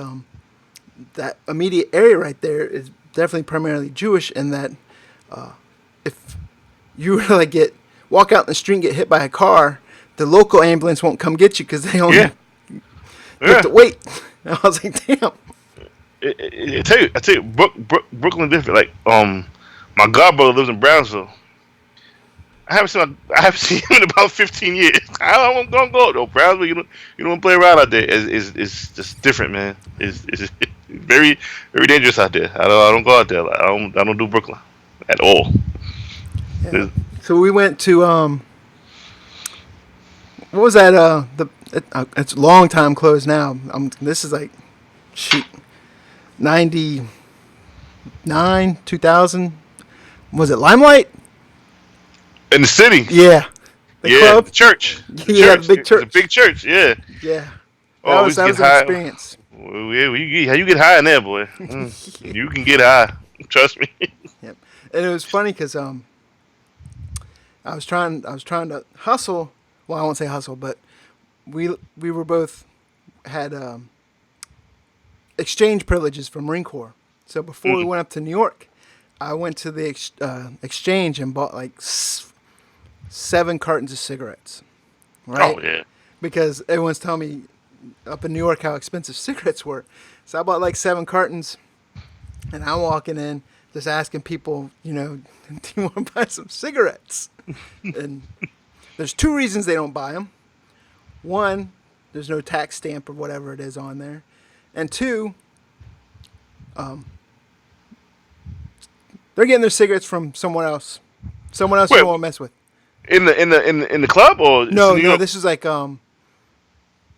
that immediate area right there is definitely primarily Jewish, and that if you were to like walk out in the street and get hit by a car, the local ambulance won't come get you because they only Yeah. have to wait. And I was like, damn. I tell you, Brooklyn different. Like, my godbrother lives in Brownsville. I haven't seen him in about 15 years. I don't go though. Brownsville, you don't play around out there. Is just different, man. It's very very dangerous out there. I don't go out there. I don't do Brooklyn at all. Yeah. So we went to what was that? It's a long time closed now. This is like, shoot, 99, 2000. Was it Limelight? In the city, Yeah. The club? the church, Yeah, the big church. It's a big church, yeah. Yeah. Oh, That was get an high. experience. Well, yeah, you get high in there, boy. You can get high. Trust me. Yep. And it was funny because I was trying to hustle. Well, I won't say hustle, but we were both had exchange privileges from Marine Corps. So before we went up to New York, I went to the exchange and bought like 7 cartons of cigarettes. Right? Oh yeah. Because everyone's telling me up in New York how expensive cigarettes were. So I bought like 7 cartons, and I'm walking in just asking people, do you want to buy some cigarettes? And there's 2 reasons they don't buy them. One, there's no tax stamp or whatever it is on there. And 2, they're getting their cigarettes from someone else. Someone else you Wait. don't want to mess with. In the club or No, New York? this is like the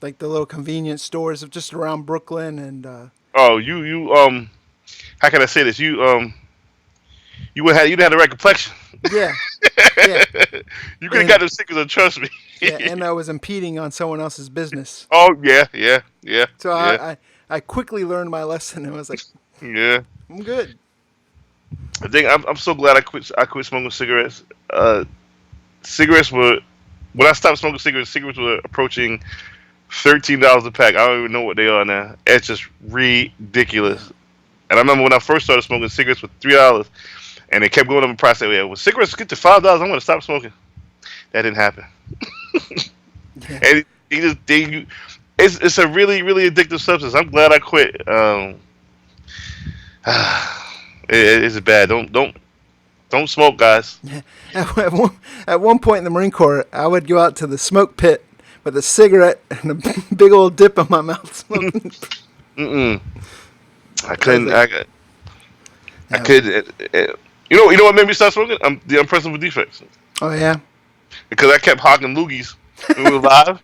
little convenience stores of just around Brooklyn and Oh, you how can I say this? You didn't have the right complexion. yeah, yeah, You could have and got them cigarettes, trust me. yeah, and I was impeding on someone else's business. Oh yeah. So I quickly learned my lesson and was like, Yeah. I'm good. I think I'm so glad I quit smoking cigarettes. Cigarettes were when I stopped smoking cigarettes. Cigarettes were approaching $13 a pack. I don't even know what they are now. It's just ridiculous. And I remember when I first started smoking cigarettes for $3, and they kept going up in price. I said, "Well, when cigarettes get to $5, I'm going to stop smoking." That didn't happen. Yeah. And it's a really really addictive substance. I'm glad I quit. It's bad. Don't smoke, guys. Yeah. At one point in the Marine Corps, I would go out to the smoke pit with a cigarette and a big old dip in my mouth smoking. Mm-mm. I couldn't. I Yeah. could. You know what made me stop smoking? The Unpressable Defects. Oh yeah. Because I kept hogging loogies when we were live.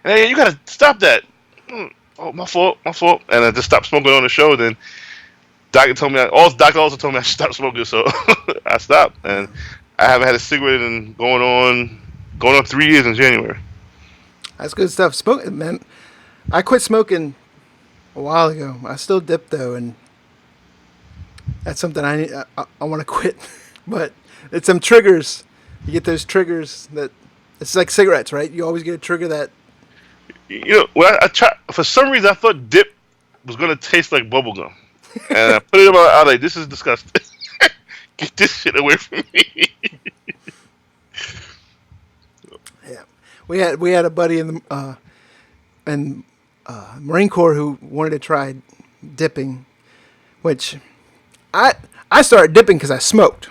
And hey, you gotta stop that. Oh, my fault. And I just stopped smoking on the show. Then doctor also told me I should stop smoking, so I stopped. And I haven't had a cigarette in going on 3 years in January. That's good stuff. Smoking, man. I quit smoking a while ago. I still dip though, and that's something I need. I want to quit, but it's some triggers. You get those triggers that it's like cigarettes, right? You always get a trigger that when I tried, for some reason I thought dip was gonna taste like bubblegum, and I put it in my. I was like, this is disgusting. Get this shit away from me. Yeah, we had a buddy in the Marine Corps who wanted to try dipping, which I started dipping because I smoked,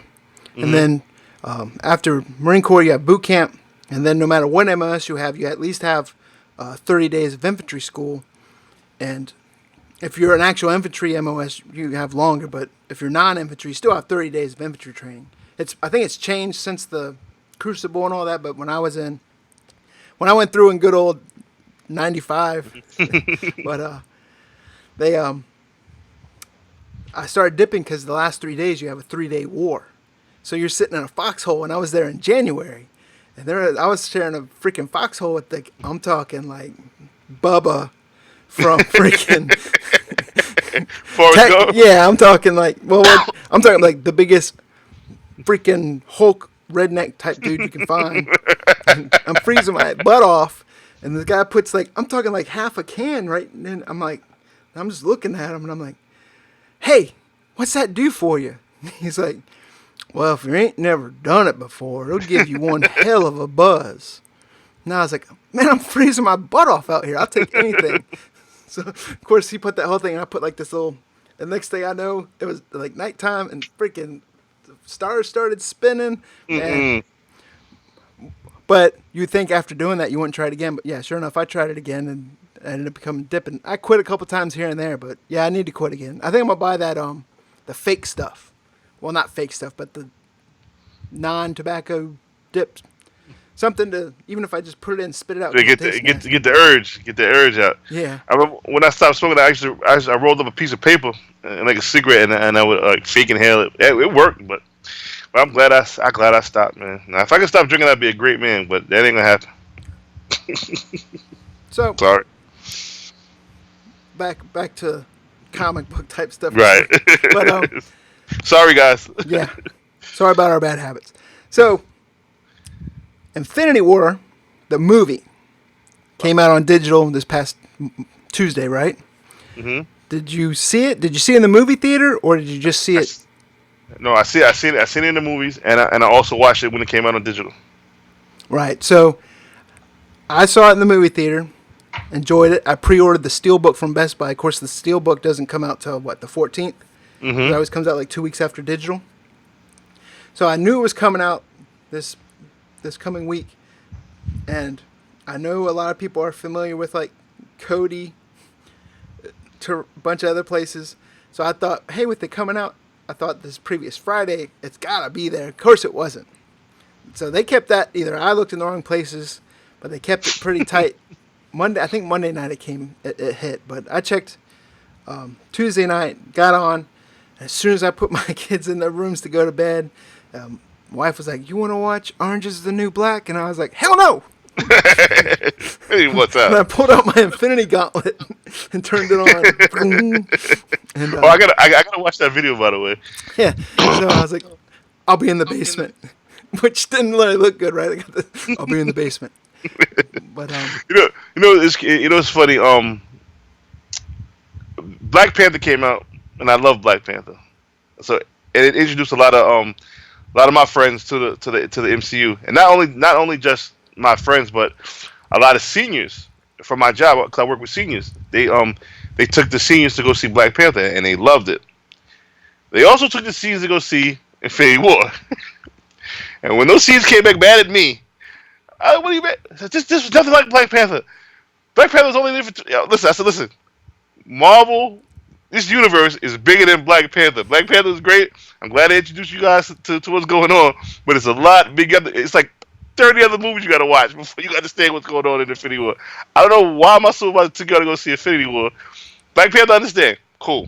and then after Marine Corps you have boot camp, and then no matter what MOS you at least have 30 days of infantry school, and if you're an actual infantry MOS you have longer, but if you're non-infantry you still have 30 days of infantry training. I think it's changed since the Crucible and all that, but when I went through in good old 95, but I started dipping because the last 3 days you have a 3-day war, so you're sitting in a foxhole, and I was there in January, and I was sharing a freaking foxhole with I'm talking like Bubba from freaking yeah, I'm talking like I'm talking like the biggest freaking Hulk redneck type dude you can find. I'm freezing my butt off, and the guy puts I'm talking like half a can right, and I'm just looking at him, and I'm like, hey, what's that do for you? He's like, well, if you ain't never done it before, it'll give you one hell of a buzz. And I was like, man, I'm freezing my butt off out here. I'll take anything. So, of course, he put that whole thing, and I put this little, the next thing I know, it was like nighttime, and freaking the stars started spinning. And, but you'd think after doing that, you wouldn't try it again. But yeah, sure enough, I tried it again, and I ended up becoming dipping. I quit a couple times here and there, but yeah, I need to quit again. I think I'm going to buy that, the fake stuff. Well, not fake stuff, but the non-tobacco dips. Something to, even if I just put it in and spit it out. Get the urge out. Yeah. I remember when I stopped smoking, I rolled up a piece of paper and like a cigarette, and I would like fake inhale it. It worked, but I'm glad I stopped, man. Now, if I could stop drinking, I'd be a great man, but that ain't gonna happen. So sorry. Back to comic book type stuff. Right. But sorry, guys. Yeah. Sorry about our bad habits. So, Infinity War, the movie, came out on digital this past Tuesday, right? Mm-hmm. Did you see it? Did you see it in the movie theater, or did you just see it? No, I seen it in the movies, and I also watched it when it came out on digital. Right. So, I saw it in the movie theater, enjoyed it. I pre-ordered the Steelbook from Best Buy. Of course, the Steelbook doesn't come out till the 14th. Mm-hmm. It always comes out like 2 weeks after digital. So I knew it was coming out this coming week, and I know a lot of people are familiar with like Cody to a bunch of other places. So I thought, hey, with it coming out, I thought this previous Friday, it's gotta be there. Of course it wasn't. So they kept that, either I looked in the wrong places, but they kept it pretty tight. I think Monday night it hit, but I checked Tuesday night, got on. As soon as I put my kids in their rooms to go to bed, my wife was like, you want to watch Orange is the New Black? And I was like, hell no! Hey, what's up? And I pulled out my Infinity Gauntlet and turned it on. And, I gotta watch that video, by the way. Yeah. So I was like, I'll be in the basement. Which didn't really look good, right? I'll be in the basement. But it's funny. Black Panther came out, and I love Black Panther. So it introduced a lot of my friends to the MCU, and not only just my friends, but a lot of seniors from my job, because I work with seniors. They took the seniors to go see Black Panther, and they loved it. They also took the seniors to go see Infinity War, and when those seniors came back mad at me, what do you mean? This was nothing like Black Panther. Black Panther was only there for listen. I said, listen, Marvel. This universe is bigger than Black Panther. Black Panther is great. I'm glad I introduced you guys to what's going on, but it's a lot bigger. It's like 30 other movies you got to watch before you understand what's going on in Infinity War. I don't know why am I so about to go see Infinity War. Black Panther, I understand. Cool.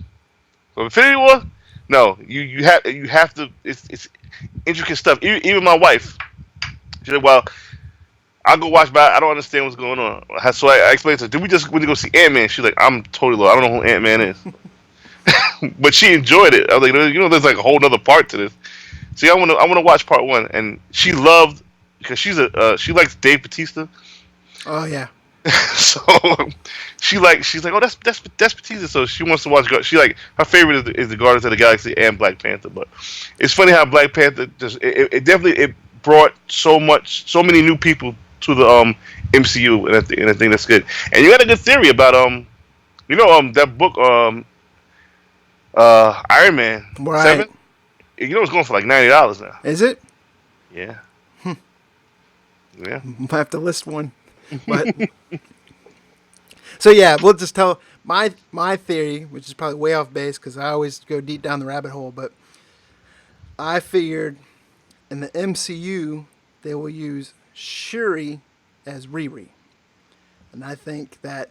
So Infinity War, no. You have to. It's intricate stuff. Even my wife, she said, well, I'll go watch, but I don't understand what's going on. So I explained to her, did we just go see Ant-Man? She's like, I'm totally lost. I don't know who Ant-Man is. But she enjoyed it. I was like, there's like a whole other part to this. See, I want to watch part 1, and she loved, because she likes Dave Bautista. Oh yeah. So she's like, oh, that's Batista. So she wants to watch. She like her favorite is the Guardians of the Galaxy and Black Panther. But it's funny how Black Panther just it definitely it brought so many new people to the MCU, and I think that's good. And you got a good theory about that book Iron Man Right. 7. You know it's going for like $90 now. Is it? Yeah. Yeah. Might have to list one. But so yeah, we'll just tell my theory, which is probably way off base because I always go deep down the rabbit hole. But I figured in the MCU they will use Shuri as Riri, and I think that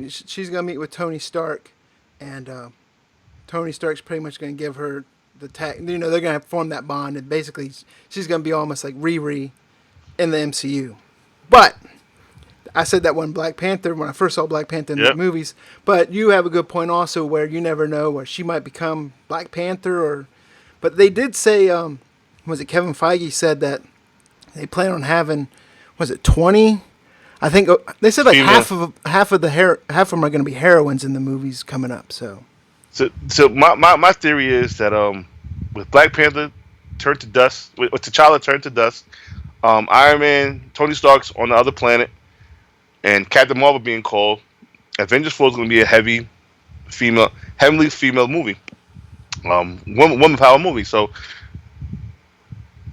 she's gonna meet with Tony Stark, and Tony Stark's pretty much gonna give her the tag. You know, they're gonna form that bond, and basically she's gonna be almost like Riri in the MCU. But I said that when I first saw Black Panther in the movies. But you have a good point also where you never know where she might become Black Panther but they did say, was it Kevin Feige said that they plan on having, was it 20? I think they said like half of them are going to be heroines in the movies coming up. So my theory is that with Black Panther turned to dust, with T'Challa turned to dust, Iron Man, Tony Stark's on the other planet, and Captain Marvel being called, Avengers 4 is going to be a heavily female movie, woman power movie. So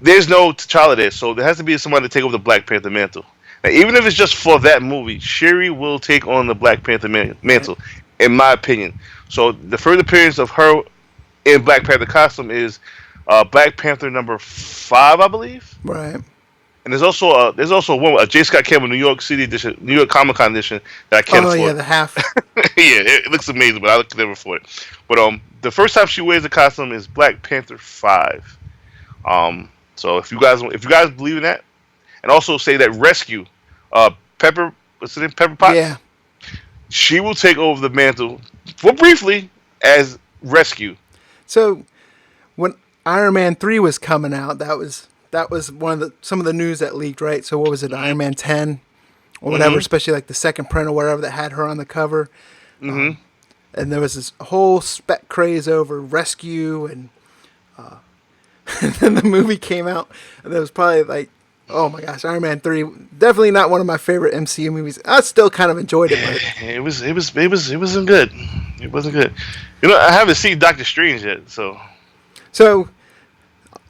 there's no T'Challa there, so there has to be somebody to take over the Black Panther mantle. Now, even if it's just for that movie, Shuri will take on the Black Panther mantle, in my opinion. So the first appearance of her in Black Panther costume is Black Panther number 5, I believe. Right. And there's also one, a J. Scott Campbell New York City edition, New York Comic Con edition that I can't afford. Oh yeah, the half. Yeah, it looks amazing, but I could never afford it. But the first time she wears the costume is Black Panther 5. So if you guys believe in that, and also say that Rescue, Pepper, what's her name, Pepper Potts? Yeah. She will take over the mantle for briefly as Rescue. So when Iron Man 3 was coming out, that was some of the news that leaked, right? So what was it, Iron Man 10 or whatever, especially like the second print or whatever that had her on the cover. And there was this whole spec craze over Rescue, and then the movie came out, and it was probably like, oh my gosh, Iron Man 3, definitely not one of my favorite MCU movies. I still kind of enjoyed it, but it wasn't good. It wasn't good. You know, I haven't seen Doctor Strange yet, so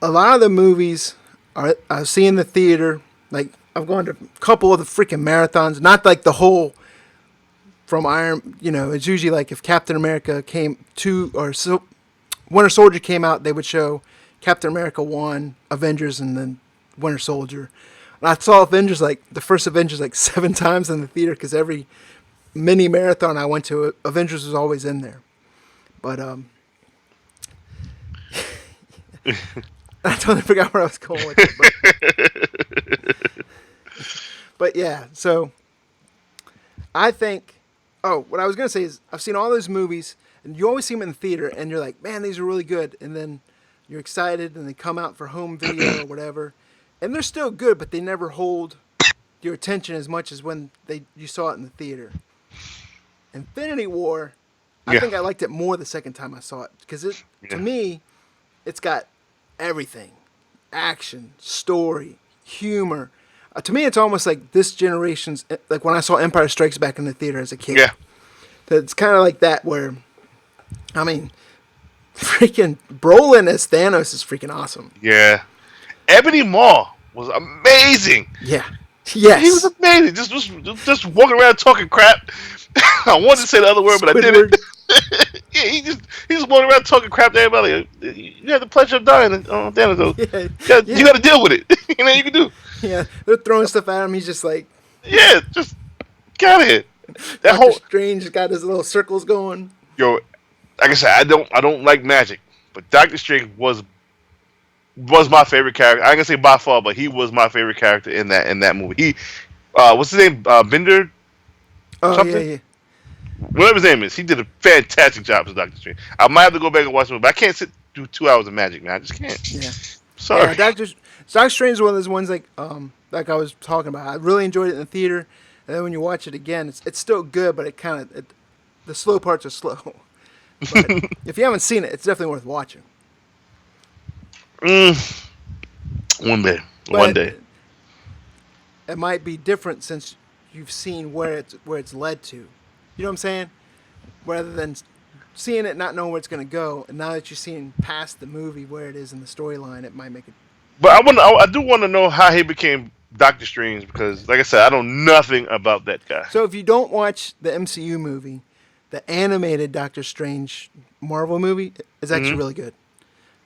a lot of the movies I've seen in the theater. Like I've gone to a couple of the freaking marathons, not like the whole from Iron. You know, it's usually like if Captain America came Winter Soldier came out, they would show Captain America 1, Avengers, and then Winter Soldier. And I saw the first Avengers like 7 times in the theater because every mini marathon I went to, Avengers was always in there. But I totally forgot where I was going with it. But yeah, so I think, what I was going to say is I've seen all those movies, and you always see them in the theater, and you're like, man, these are really good. And then you're excited, and they come out for home video or whatever. And they're still good, but they never hold your attention as much as when you saw it in the theater. Infinity War, I think I liked it more the second time I saw it. Because to me, it's got everything. Action, story, humor. To me, it's almost like this generation's, like when I saw Empire Strikes Back in the theater as a kid. Yeah. It's kind of like that where, I mean, freaking Brolin as Thanos is freaking awesome. Yeah. Ebony Maw was amazing. Yeah. Yes. He was amazing. Just walking around talking crap. I wanted to say the other word, but I didn't. Yeah, he just walking around talking crap to everybody. You had the pleasure of dying on Thanos. Yeah. You got to deal with it. You know, you can do. Yeah, they're throwing stuff at him. He's just like, yeah, just get out of here. That Doctor Strange got his little circles going. Yo, like I said, I don't like magic, but Doctor Strange was my favorite character. I ain't gonna say by far, but he was my favorite character in that movie. He, what's his name? Bender. Oh something? yeah. Whatever his name is, he did a fantastic job as Doctor Strange. I might have to go back and watch the movie, but I can't sit through 2 hours of magic, man. I just can't. Yeah. Sorry. Yeah, Doctor Strange is one of those ones like I was talking about. I really enjoyed it in the theater. And then when you watch it again, it's still good, but the slow parts are slow. But if you haven't seen it, it's definitely worth watching. One day. But One day. it might be different since you've seen where it's led to. You know what I'm saying? Rather than seeing it, not knowing where it's going to go, and now that you're seeing past the movie where it is in the storyline, it might make it. But I do want to know how he became Doctor Strange because, like I said, I know nothing about that guy. So if you don't watch the MCU movie, the animated Doctor Strange Marvel movie is actually really good.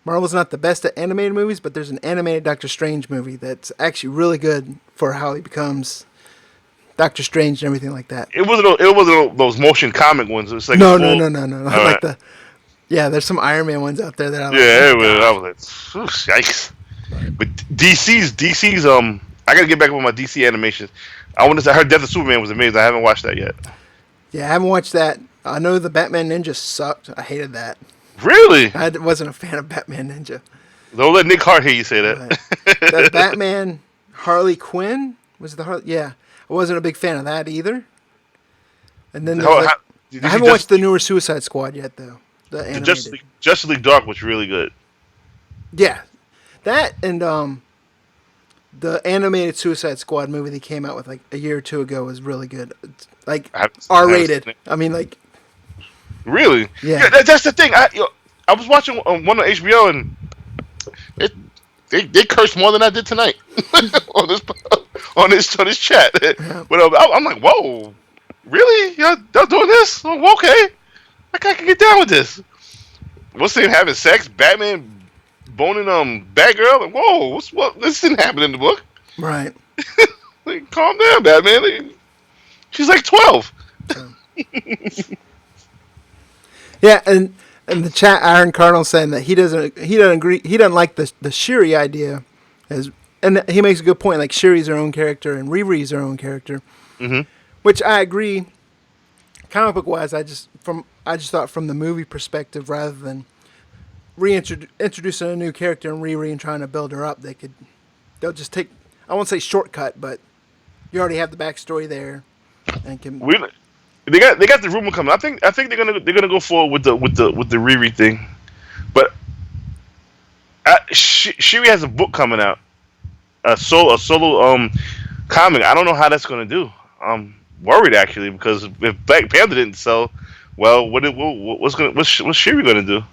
Marvel's not the best at animated movies, but there's an animated Doctor Strange movie that's actually really good for how he becomes Doctor Strange and everything like that. It wasn't those motion comic ones. It was like No. Like right. there's some Iron Man ones out there that I like. Yeah, I was like, yikes. But DC's I gotta get back with my DC animations. I heard Death of Superman was amazing. I haven't watched that yet. Yeah, I haven't watched that. I know the Batman Ninja sucked. I hated that. Really? I wasn't a fan of Batman Ninja. Don't let Nick Hart hear you say that. The Batman Harley Quinn was it the Harley? Yeah, I wasn't a big fan of that either. And then I haven't watched the newer Suicide Squad yet, though. The animated. Justice League Dark was really good. Yeah, that and the animated Suicide Squad movie they came out with like a year or two ago was really good. It's like R-rated. I mean, like. Really? Yeah. That's the thing. I was watching one on HBO and they cursed more than I did tonight on this chat. Yeah. But I'm like, whoa, really? Y'all doing this? Oh, okay, I can get down with this. What's the name having sex? Batman boning Batgirl? Like, whoa, what? This didn't happen in the book. Right. Like, calm down, Batman. Like, she's like 12. Yeah, and the chat, Iron Cardinal saying that he doesn't agree. He doesn't like the Shuri idea, and he makes a good point. Like Shuri's her own character and Riri's her own character, which I agree. Comic book wise, I just thought from the movie perspective, rather than introducing a new character and Riri and trying to build her up, they'll just take, I won't say shortcut, but you already have the backstory there, and can. They got the rumor coming. I think they're gonna go forward with the Riri thing, but Shuri has a book coming out, a solo comic. I don't know how that's gonna do. I'm worried actually because if Black Panther didn't sell, well, what's Shuri gonna do?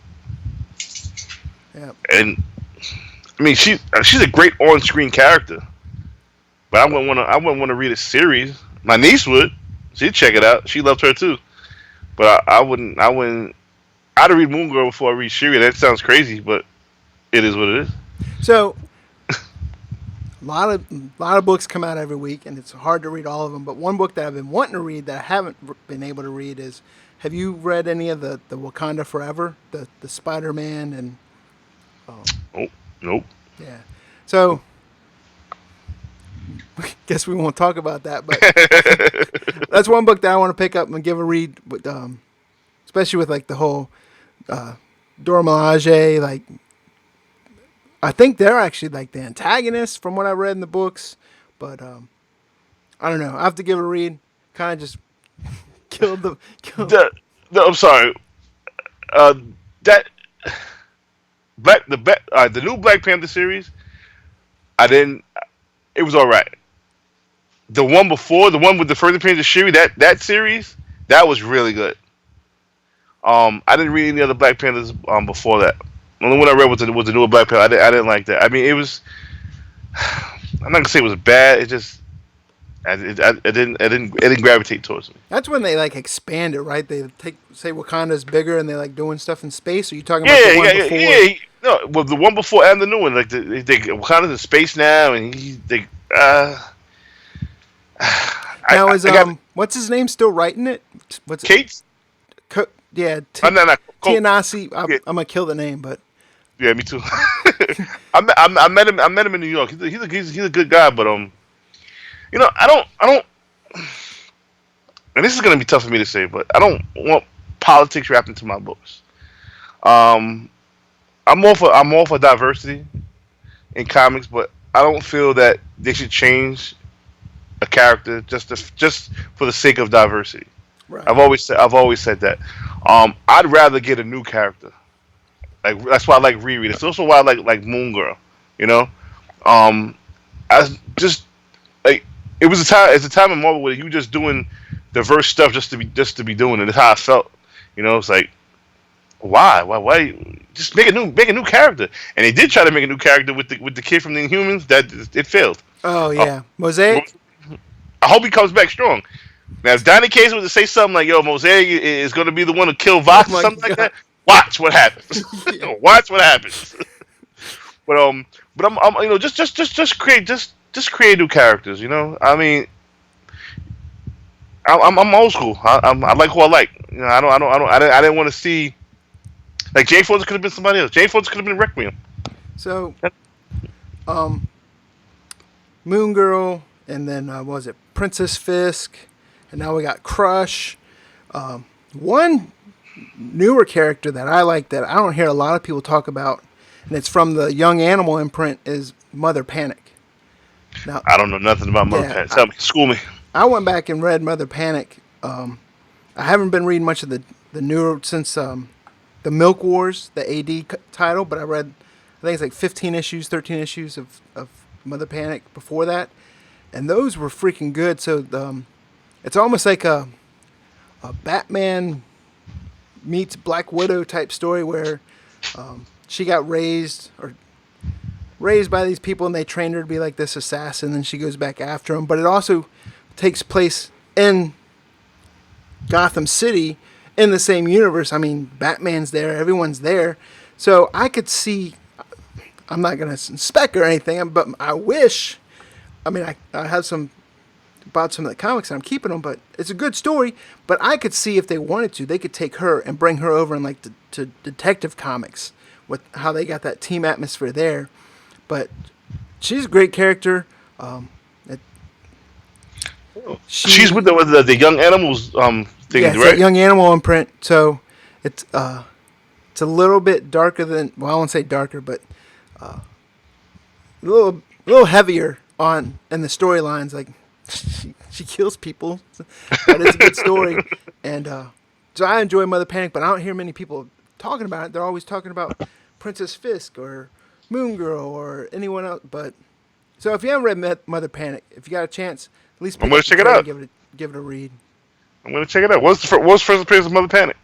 Yeah. And I mean she's a great on-screen character, but I wouldn't want to read a series. My niece would. She'd check it out. She loved her too, but I wouldn't. I'd read Moon Girl before I read Shuri. That sounds crazy, but it is what it is. So, a lot of books come out every week, and it's hard to read all of them. But one book that I've been wanting to read that I haven't been able to read is. Have you read any of the Wakanda Forever, the Spider-Man and? Oh, nope. Yeah, so. Guess we won't talk about that, but that's one book that I want to pick up and give a read, with, especially with like the whole Dora Milaje. Like, I think they're actually like the antagonists from what I read in the books, but I don't know. I have to give a read. Kind of just killed the. I'm sorry. That the new Black Panther series. It was all right. The one before, the one with the further appearance of Shuri, that series, that was really good. I didn't read any other Black Panthers before that. The only one I read was the newer Black Panther. I didn't like that. I mean, it was. I'm not gonna say it was bad. It just, it didn't gravitate towards me. That's when they like expand it, right? They say Wakanda's bigger and they like doing stuff in space. Are you talking about the one before? Yeah. No, well, the one before and the new one, like Wakanda's in space now, and now what's his name still writing it? What's Kate? Yeah, Tianasi. I'm gonna kill the name, but yeah, me too. I met him in New York. He's a good guy, but I don't. And this is gonna be tough for me to say, but I don't want politics wrapped into my books. I'm all for diversity in comics, but I don't feel that they should change a character just for the sake of diversity. Right. I've always said that. I'd rather get a new character. Like that's why I like Riri. It's also why I like Moon Girl. You know, um, I just like it was a time. It's a time in Marvel where you just doing diverse stuff just to be doing it. That's how I felt. You know, it's like why just make a new character. And they did try to make a new character with the kid from the Inhumans. That it failed. Oh Uh, yeah, Mosaic. I hope he comes back strong. Now, if Donny Case was to say something like, "Yo, Mosaic is going to be the one to kill Oh Vox" or my something like god. that, watch what happens. Yeah. Watch what happens. But I'm just create new characters. You know, I mean, I'm old school. I like who I like. You know, I didn't want to see like Jane Foster could have been somebody else. Jane Foster could have been Requiem. So, um, Moon Girl, and then what was it Princess Fisk, and now we got Crush. One newer character that I like that I don't hear a lot of people talk about, and it's from the Young Animal imprint, is Mother Panic. Now, I don't know nothing about Mother yeah, Pat. Tell me, school me. I went back and read Mother Panic. I haven't been reading much of the newer since the Milk Wars, the AD title, but I think it's like 15 issues, 13 issues of Mother Panic before that, and those were freaking good. So it's almost like a Batman meets Black Widow type story where she got raised by these people and they trained her to be like this assassin, and then she goes back after him. But it also takes place in Gotham City in the same universe. I mean, Batman's there, everyone's there. So I could see, I'm not going to spec or anything, but I wish, I mean, I have bought some of the comics and I'm keeping them, but it's a good story. But I could see if they wanted to, they could take her and bring her over in like to Detective Comics with how they got that team atmosphere there. But she's a great character. She's with the Young Animals thing, Yeah, it's right? that Young Animal imprint. So it's a little bit darker than, well, I won't say darker, but a little heavier on in the storylines. Like she kills people, but it's a good story. And so I enjoy Mother Panic, but I don't hear many people talking about it. They're always talking about Princess Fisk or Moon Girl or anyone else. But so if you haven't read Mother Panic, if you got a chance, at least I'm gonna check it out. Give it a read. I'm gonna check it out. What's the first appearance of Mother Panic?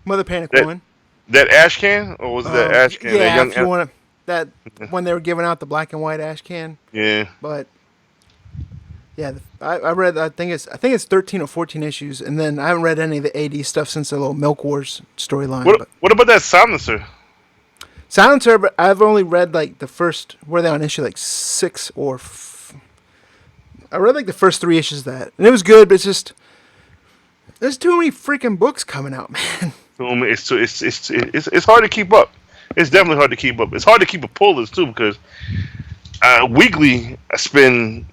Mother Panic That 1. That ash can, or was it that ash can? Yeah, that young if you want to, that when they were giving out the black and white ash can. Yeah. But yeah, I read. I think it's 13 or 14 issues, and then I haven't read any of the AD stuff since the little Milk Wars storyline. What about that Silencer? Silencer, but I've only read like the first. Were they on issue like 6 or? I read like the first 3 issues of that, and it was good, but it's just there's too many freaking books coming out, man. It's hard to keep up. It's definitely hard to keep up. It's hard to keep a pull list too because weekly I spend.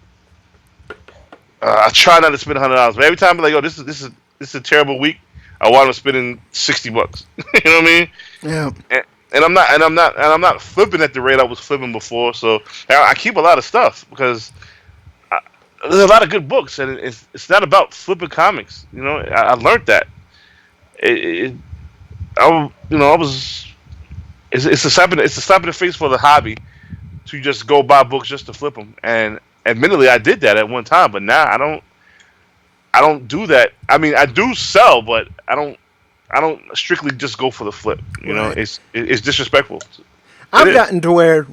I try not to spend $100, but every time I'm like, "Oh, this is a terrible week," I wind up spending $60. You know what I mean? Yeah. And I'm not flipping at the rate I was flipping before. So I keep a lot of stuff because there's a lot of good books, and it's not about flipping comics. You know, I learned that. I was. It's a slap in the face for the hobby to just go buy books just to flip them. And admittedly, I did that at one time, but now I don't do that. I mean, I do sell, but I don't strictly just go for the flip. You know, it's disrespectful. I've gotten to where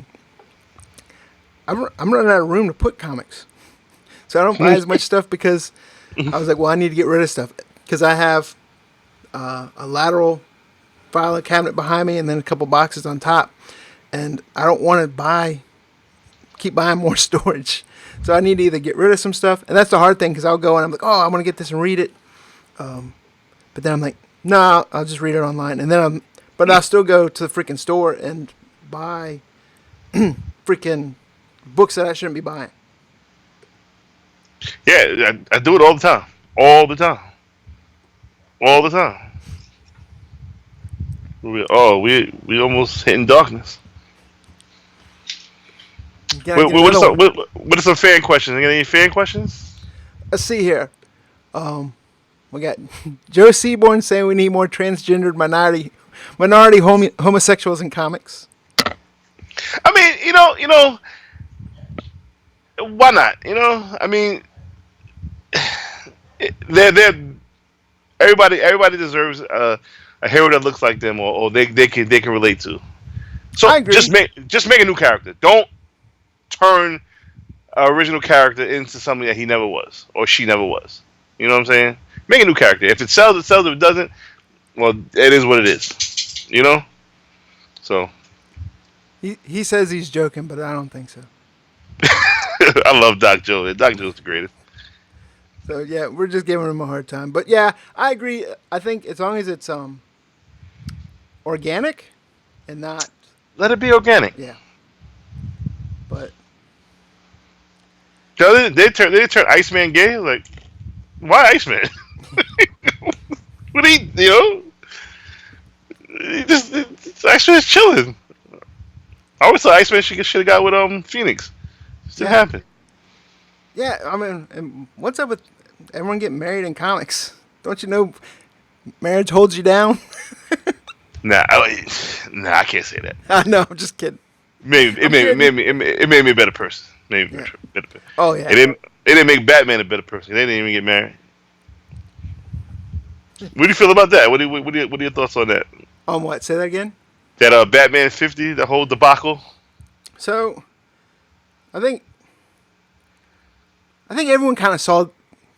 I'm running out of room to put comics, so I don't buy as much stuff because I was like, well, I need to get rid of stuff because I have a lateral filing cabinet behind me and then a couple boxes on top, and I don't want to keep buying more storage. So I need to either get rid of some stuff, and that's the hard thing because I'll go and I'm like, oh, I want to get this and read it, but then I'm like, no, I'll just read it online, and then but I'll still go to the freaking store and buy freaking books that I shouldn't be buying. Yeah, I do it all the time, all the time, all the time. We almost hitting darkness. What are some fan questions? You got any fan questions? let's see here. We got Joe Seaborn saying we need more transgendered minority homosexuals in comics. I mean, why not? I mean, they're everybody deserves a hero that looks like them, or they can relate to. So I agree. Just make a new character. Don't turn an original character into something that he never was or she never was. You know what I'm saying? Make a new character. If it sells, it sells. If it doesn't, well, it is what it is. So he says he's joking, but I don't think so. I love Doc Joe. Doc Joe's the greatest. So yeah, we're just giving him a hard time. But yeah, I agree. I think as long as it's organic and not, let it be organic. Yeah. But they turn Iceman gay. Like, why Iceman? What he just Iceman's chilling. I always thought Iceman should have got with Phoenix. It didn't happen. Yeah, I mean, and what's up with everyone getting married in comics? Don't you know marriage holds you down? Nah, I can't say that. I know, I'm just kidding. It made me a better person. Made me better. Oh yeah. It didn't make Batman a better person. They didn't even get married. What do you feel about that? What are your thoughts on that? On what? Say that again. That Batman 50, the whole debacle. So, I think everyone kind of saw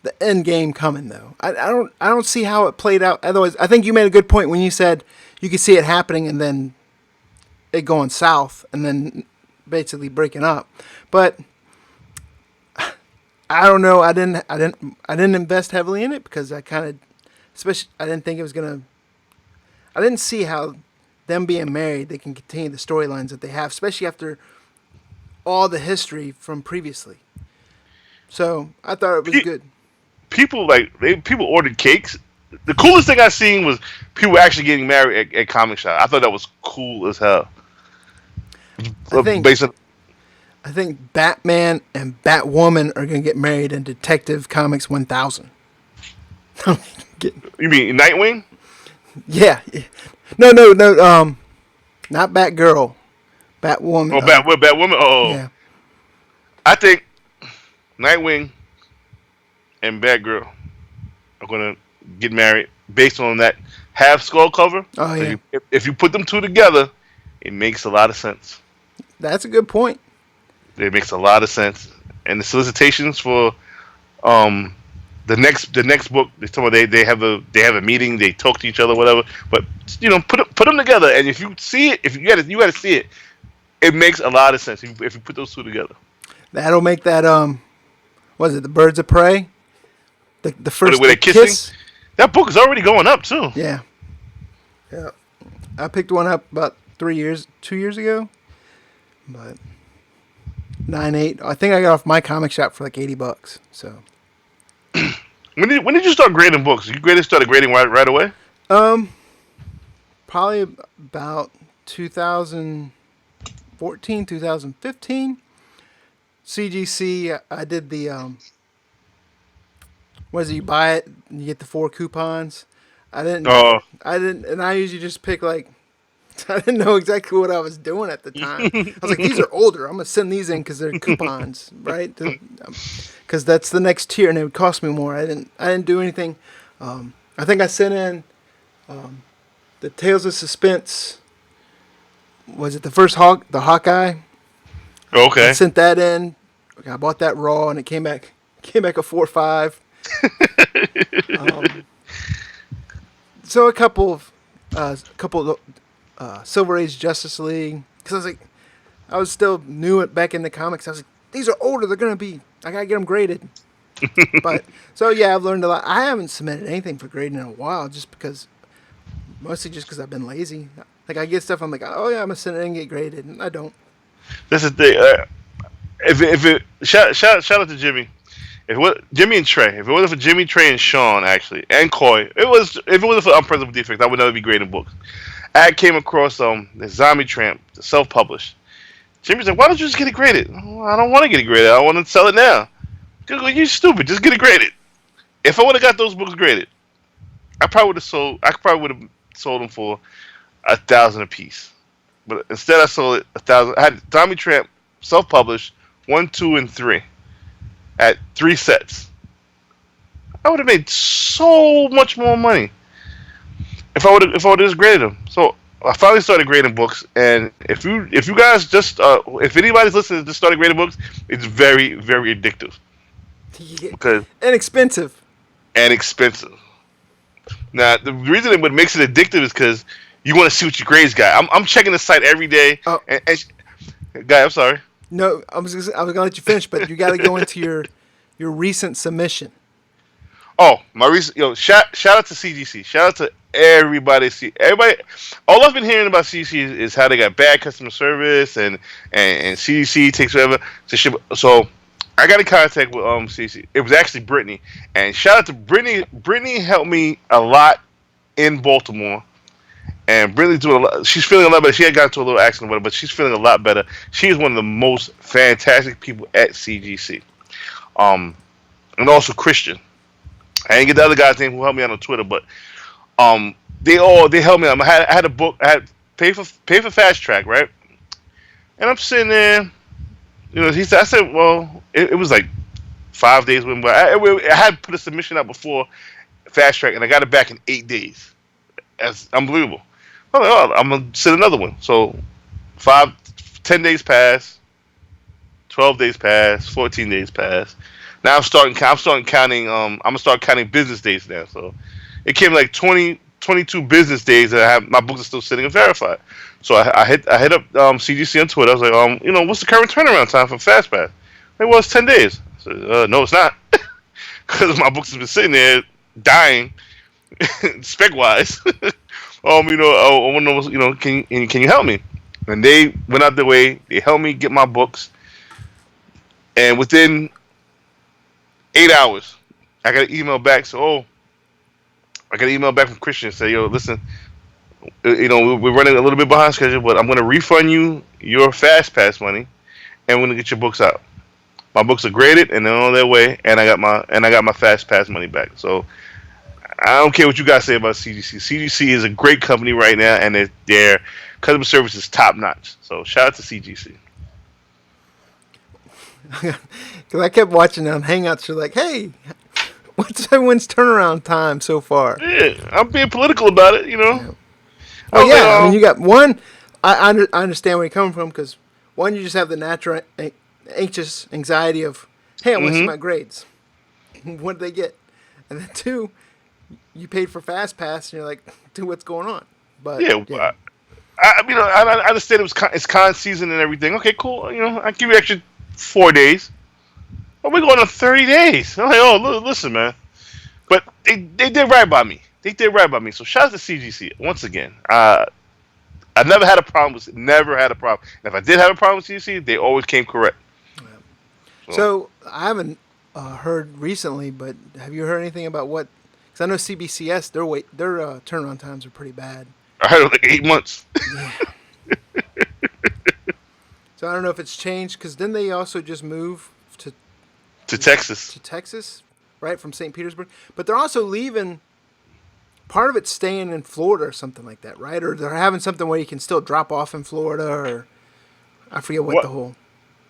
the end game coming, though. I don't see how it played out. Otherwise, I think you made a good point when you said you could see it happening and then it going south and then basically breaking up. But I don't know. I didn't invest heavily in it because I didn't think it was gonna. I didn't see how them being married they can continue the storylines that they have, especially after all the history from previously. So I thought it was good. People ordered cakes. The coolest thing I seen was people actually getting married at comic shop. I thought that was cool as hell. I think Batman and Batwoman are gonna get married in Detective Comics 1000. You mean Nightwing? Yeah. No. Not Batgirl. Batwoman. Oh, Batwoman. Oh. Yeah. I think Nightwing and Batgirl are gonna get married based on that half skull cover. Oh yeah. If you put them two together, it makes a lot of sense. That's a good point. It makes a lot of sense. And the solicitations for the next book, they have a meeting, they talk to each other, whatever. But put them together, and if you see it, you gotta see it. It makes a lot of sense if you put those two together. That'll make that was it the Birds of Prey? The first with kiss? That book is already going up too. Yeah. Yeah. I picked one up about 2 years ago. But 9.8. I think I got off my comic shop for like $80. So when did you start grading books? You started grading right away? Probably about 2014, 2015. CGC, I did the you buy it and you get the 4 coupons. I didn't, and I usually just pick like, I didn't know exactly what I was doing at the time. I was like, these are older. I'm going to send these in because they're coupons, right? Because that's the next tier and it would cost me more. I didn't do anything. I think I sent in the Tales of Suspense. Was it the first Hawkeye? Okay. I sent that in. I bought that raw and it came back a 4.5. So a couple of Silver Age Justice League, because I was still new back in the comics. I was like, these are older. They're gonna be. I gotta get them graded. But so yeah, I've learned a lot. I haven't submitted anything for grading in a while, mostly just because I've been lazy. Like I get stuff, I'm like, oh yeah, I'm gonna send it in and get graded, and I don't. This is the shout out to Jimmy. Jimmy and Trey. If it wasn't for Jimmy, Trey, and Sean, actually, and Coy, if it wasn't for Unpressable Defects, I would never be grading books. I came across the Zombie Tramp, self-published. Jimmy's like, why don't you just get it graded? I don't want to get it graded. I want to sell it now. You stupid. Just get it graded. If I would have got those books graded, I probably would have sold. I probably would have sold them for 1,000 a piece. But instead, I sold it 1,000. I had Tommy Tramp self-published 1, 2, and 3 at 3 sets. I would have made so much more money if I would have just graded them. So I finally started grading books, and if you guys just if anybody's listening to just started grading books, it's very very addictive because and expensive. Now the reason what makes it addictive is because you want to see what your grades got. I'm checking the site every day. Oh. Guy, I'm sorry. No, I was gonna let you finish, but you got to go into your recent submission. Oh, my recent shout out to CGC. Shout out to everybody. Everybody. All I've been hearing about CGC is how they got bad customer service and CGC takes forever to ship. So I got in contact with CGC. It was actually Brittany, and shout out to Brittany. Brittany helped me a lot in Baltimore. And Brittany's doing a lot. She's feeling a lot better. She had gotten into a little accident with her, but she's feeling a lot better. She is one of the most fantastic people at CGC. And also Christian. I didn't get the other guy's name who helped me out on Twitter, but they helped me out. I had a book. I had pay for Fast Track, right? And I'm sitting there. He said. I said, well, it was like 5 days when I had put a submission out before Fast Track, and I got it back in 8 days. That's unbelievable. I'm like, oh, I'm gonna send another one. So 10 days pass, 12 days pass, 14 days pass. Now I'm starting counting. I'm gonna start counting business days now. So it came like 22 business days, and my books are still sitting and verified. So I hit up CGC on Twitter. I was like, what's the current turnaround time for FastPass? It was 10 days. I said, no, it's not, because my books have been sitting there dying, spec wise. I want to know, can you help me? And they went out their way. They helped me get my books, and within 8 hours, I got an email back. I got an email back from Christian. Say, yo, listen, we're running a little bit behind schedule, but I'm going to refund you your Fast Pass money, and we're going to get your books out. My books are graded, and they're on their way, and I got my Fast Pass money back. So I don't care what you guys say about CGC. CGC is a great company right now, and their customer service is top notch. So shout out to CGC. Because I kept watching them Hangouts. You're like, hey, what's everyone's turnaround time so far? Yeah, I'm being political about it, Yeah. Oh, yeah. I mean, you got one. I understand where you're coming from, because one, you just have the natural anxious anxiety of, hey, I want to see my grades. What did they get? And then two, you paid for Fast Pass, and you're like, dude, what's going on? But yeah. I understand it's con season and everything. Okay, cool. I give you extra 4 days. But we're going on 30 days. I'm like, oh, listen, man. But they did right by me. So shout out to CGC once again. I never had a problem. And if I did have a problem with CGC, they always came correct. So I haven't heard recently, but have you heard anything about what? Because I know CBCS, their turnaround times are pretty bad. I heard it like 8 months. Yeah. So I don't know if it's changed, because didn't they also just move to Texas? To Texas, right, from St. Petersburg. But they're also leaving. Part of it's staying in Florida or something like that, right? Or they're having something where you can still drop off in Florida, or I forget what the whole.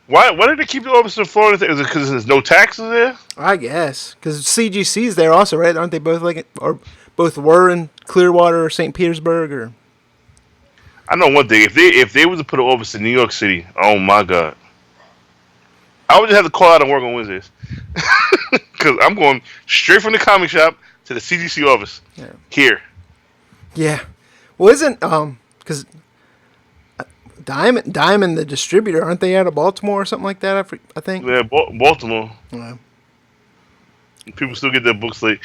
Why did they keep the office in Florida? Is it because there's no taxes there? I guess because CGC's there also, right? Aren't they both both were in Clearwater or St. Petersburg or? I know one thing. If they was to put an office in New York City, oh my God, I would just have to call out and work on Wednesdays, because I'm going straight from the comic shop to the CGC office here. Yeah, well, isn't because Diamond the distributor, aren't they out of Baltimore or something like that? I think. Yeah, Baltimore. Yeah. People still get their books late.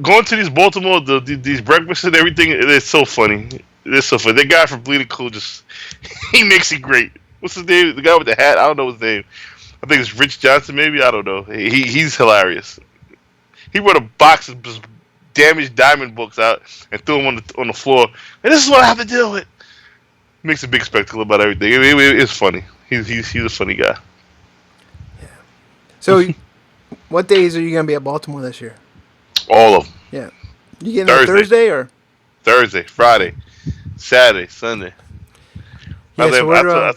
Going to these Baltimore, these breakfasts and everything, it's so funny. It's so funny. The guy from Bleeding Cool he makes it great. What's his name? The guy with the hat? I don't know his name. I think it's Rich Johnson, maybe. I don't know. He's hilarious. He brought a box of damaged Diamond books out and threw them on the floor. And this is what I have to deal with. Makes a big spectacle about everything. It's funny. He's a funny guy. Yeah. So What days are you going to be at Baltimore this year? All of them. Yeah. You getting there Thursday or? Thursday, Friday, Saturday, Sunday. Yeah, I told her,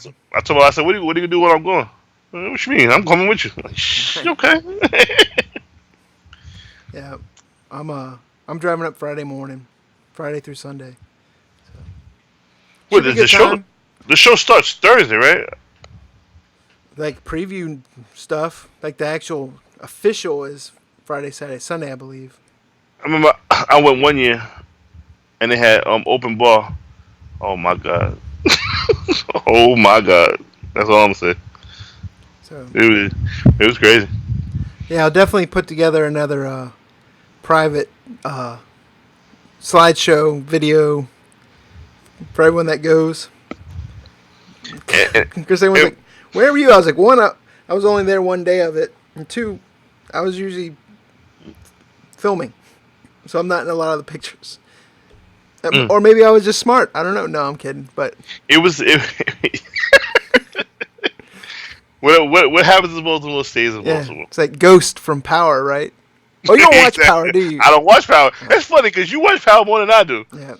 I said, what are you gonna do when I'm going? What you mean? I'm coming with you. I'm like, okay. Yeah, I'm driving up Friday morning, Friday through Sunday. So. What the show? The show starts Thursday, right? Like preview stuff, like the actual official is Friday, Saturday, Sunday, I believe. I remember I went one year, and they had open bar. Oh my god. Oh my god. That's all I'm saying. So it was crazy. Yeah, I'll definitely put together another private slideshow video for everyone that goes. Because they were like, "Where were you?" I was like, "One, I was only there one day of it, and two, I was usually filming, so I'm not in a lot of the pictures." Or maybe I was just smart. I don't know. No, I'm kidding. But it was. What happens in Baltimore stays in Baltimore. It's like Ghost from Power, right? Oh, you don't watch Power, do you? I don't watch Power. That's funny because you watch Power more than I do. Yeah,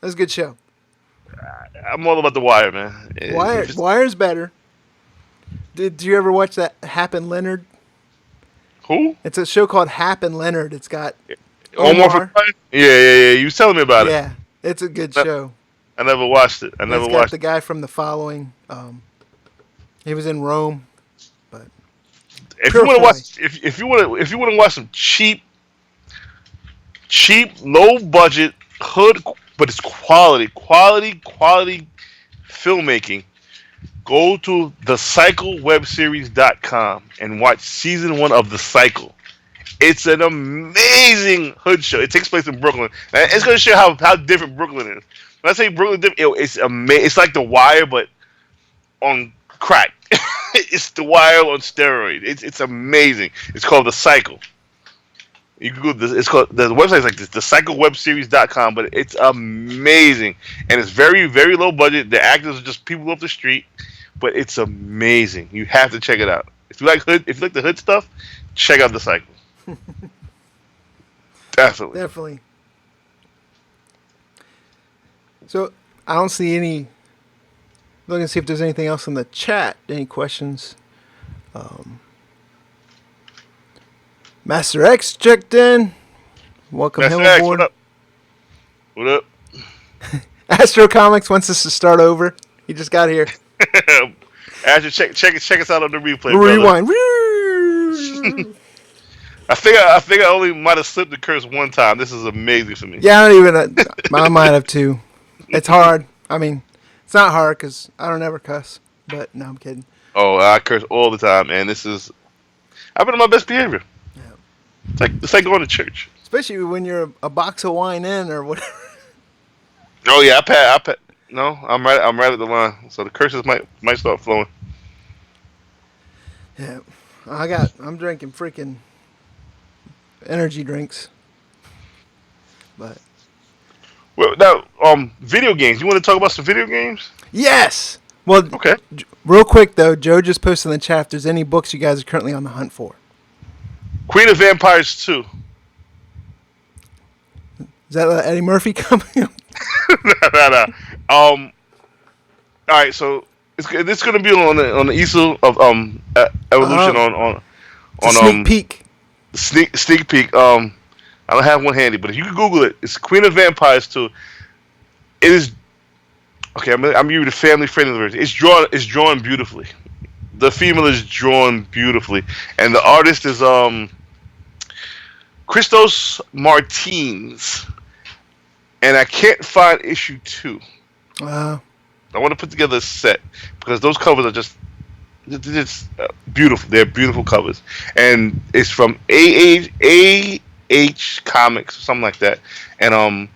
that's a good show. I'm all about The Wire, man. Wire's better. Did you ever watch that Hap and Leonard? Who? It's a show called Hap and Leonard. It's got Omar. Yeah. You was telling me about it. Yeah, it's a good show. I never watched it. It's got the guy from The Following. He was in Rome, but if you want to watch some cheap, low budget hood, but it's quality filmmaking, go to thecyclewebseries.com and watch season 1 of The Cycle. It's an amazing hood show. It takes place in Brooklyn. And it's going to show how different Brooklyn is. When I say Brooklyn different, it's amazing. It's like The Wire, but on crack. It's The Wire on steroids. It's amazing. It's called The Cycle. You can Google this. It's called, the website's like this, thecyclewebseries.com, but it's amazing. And it's very, very low budget. The actors are just people off the street, but it's amazing. You have to check it out. If you like the hood stuff, check out The Cycle. Definitely. So I don't see any. Looking to see if there's anything else in the chat. Any questions? Master X checked in. Welcome him aboard. What up? Astro Comics wants us to start over. He just got here. Astro, check us out on the replay. Rewind. I think I only might have slipped the curse one time. This is amazing for me. Yeah, I don't even. I might have too. It's hard. I mean, it's not hard because I don't ever cuss. But no, I'm kidding. Oh, I curse all the time, and I've been on my best behavior. Yeah. It's like going to church. Especially when you're a box of wine in or whatever. Oh yeah, I pat. No, I'm right at the line, so the curses might start flowing. Yeah, I'm drinking freaking energy drinks. But well, now video games. You want to talk about some video games? Yes. Well, okay. Real quick though, Joe just posted in the chat if there's any books you guys are currently on the hunt for. Queen of Vampires 2. Is that Eddie Murphy coming? No. All right, so it's going to be on the easel of Evolution on sneak peek. Sneak peek. I don't have one handy, but if you can Google it, it's Queen of Vampires 2. It is okay. I'm giving you the family friendly version. It's drawn beautifully. The female is drawn beautifully, and the artist is Christos Martins. And I can't find issue 2. I want to put together a set because those covers are just beautiful. They're beautiful covers, and it's from AH Comics or something like that. And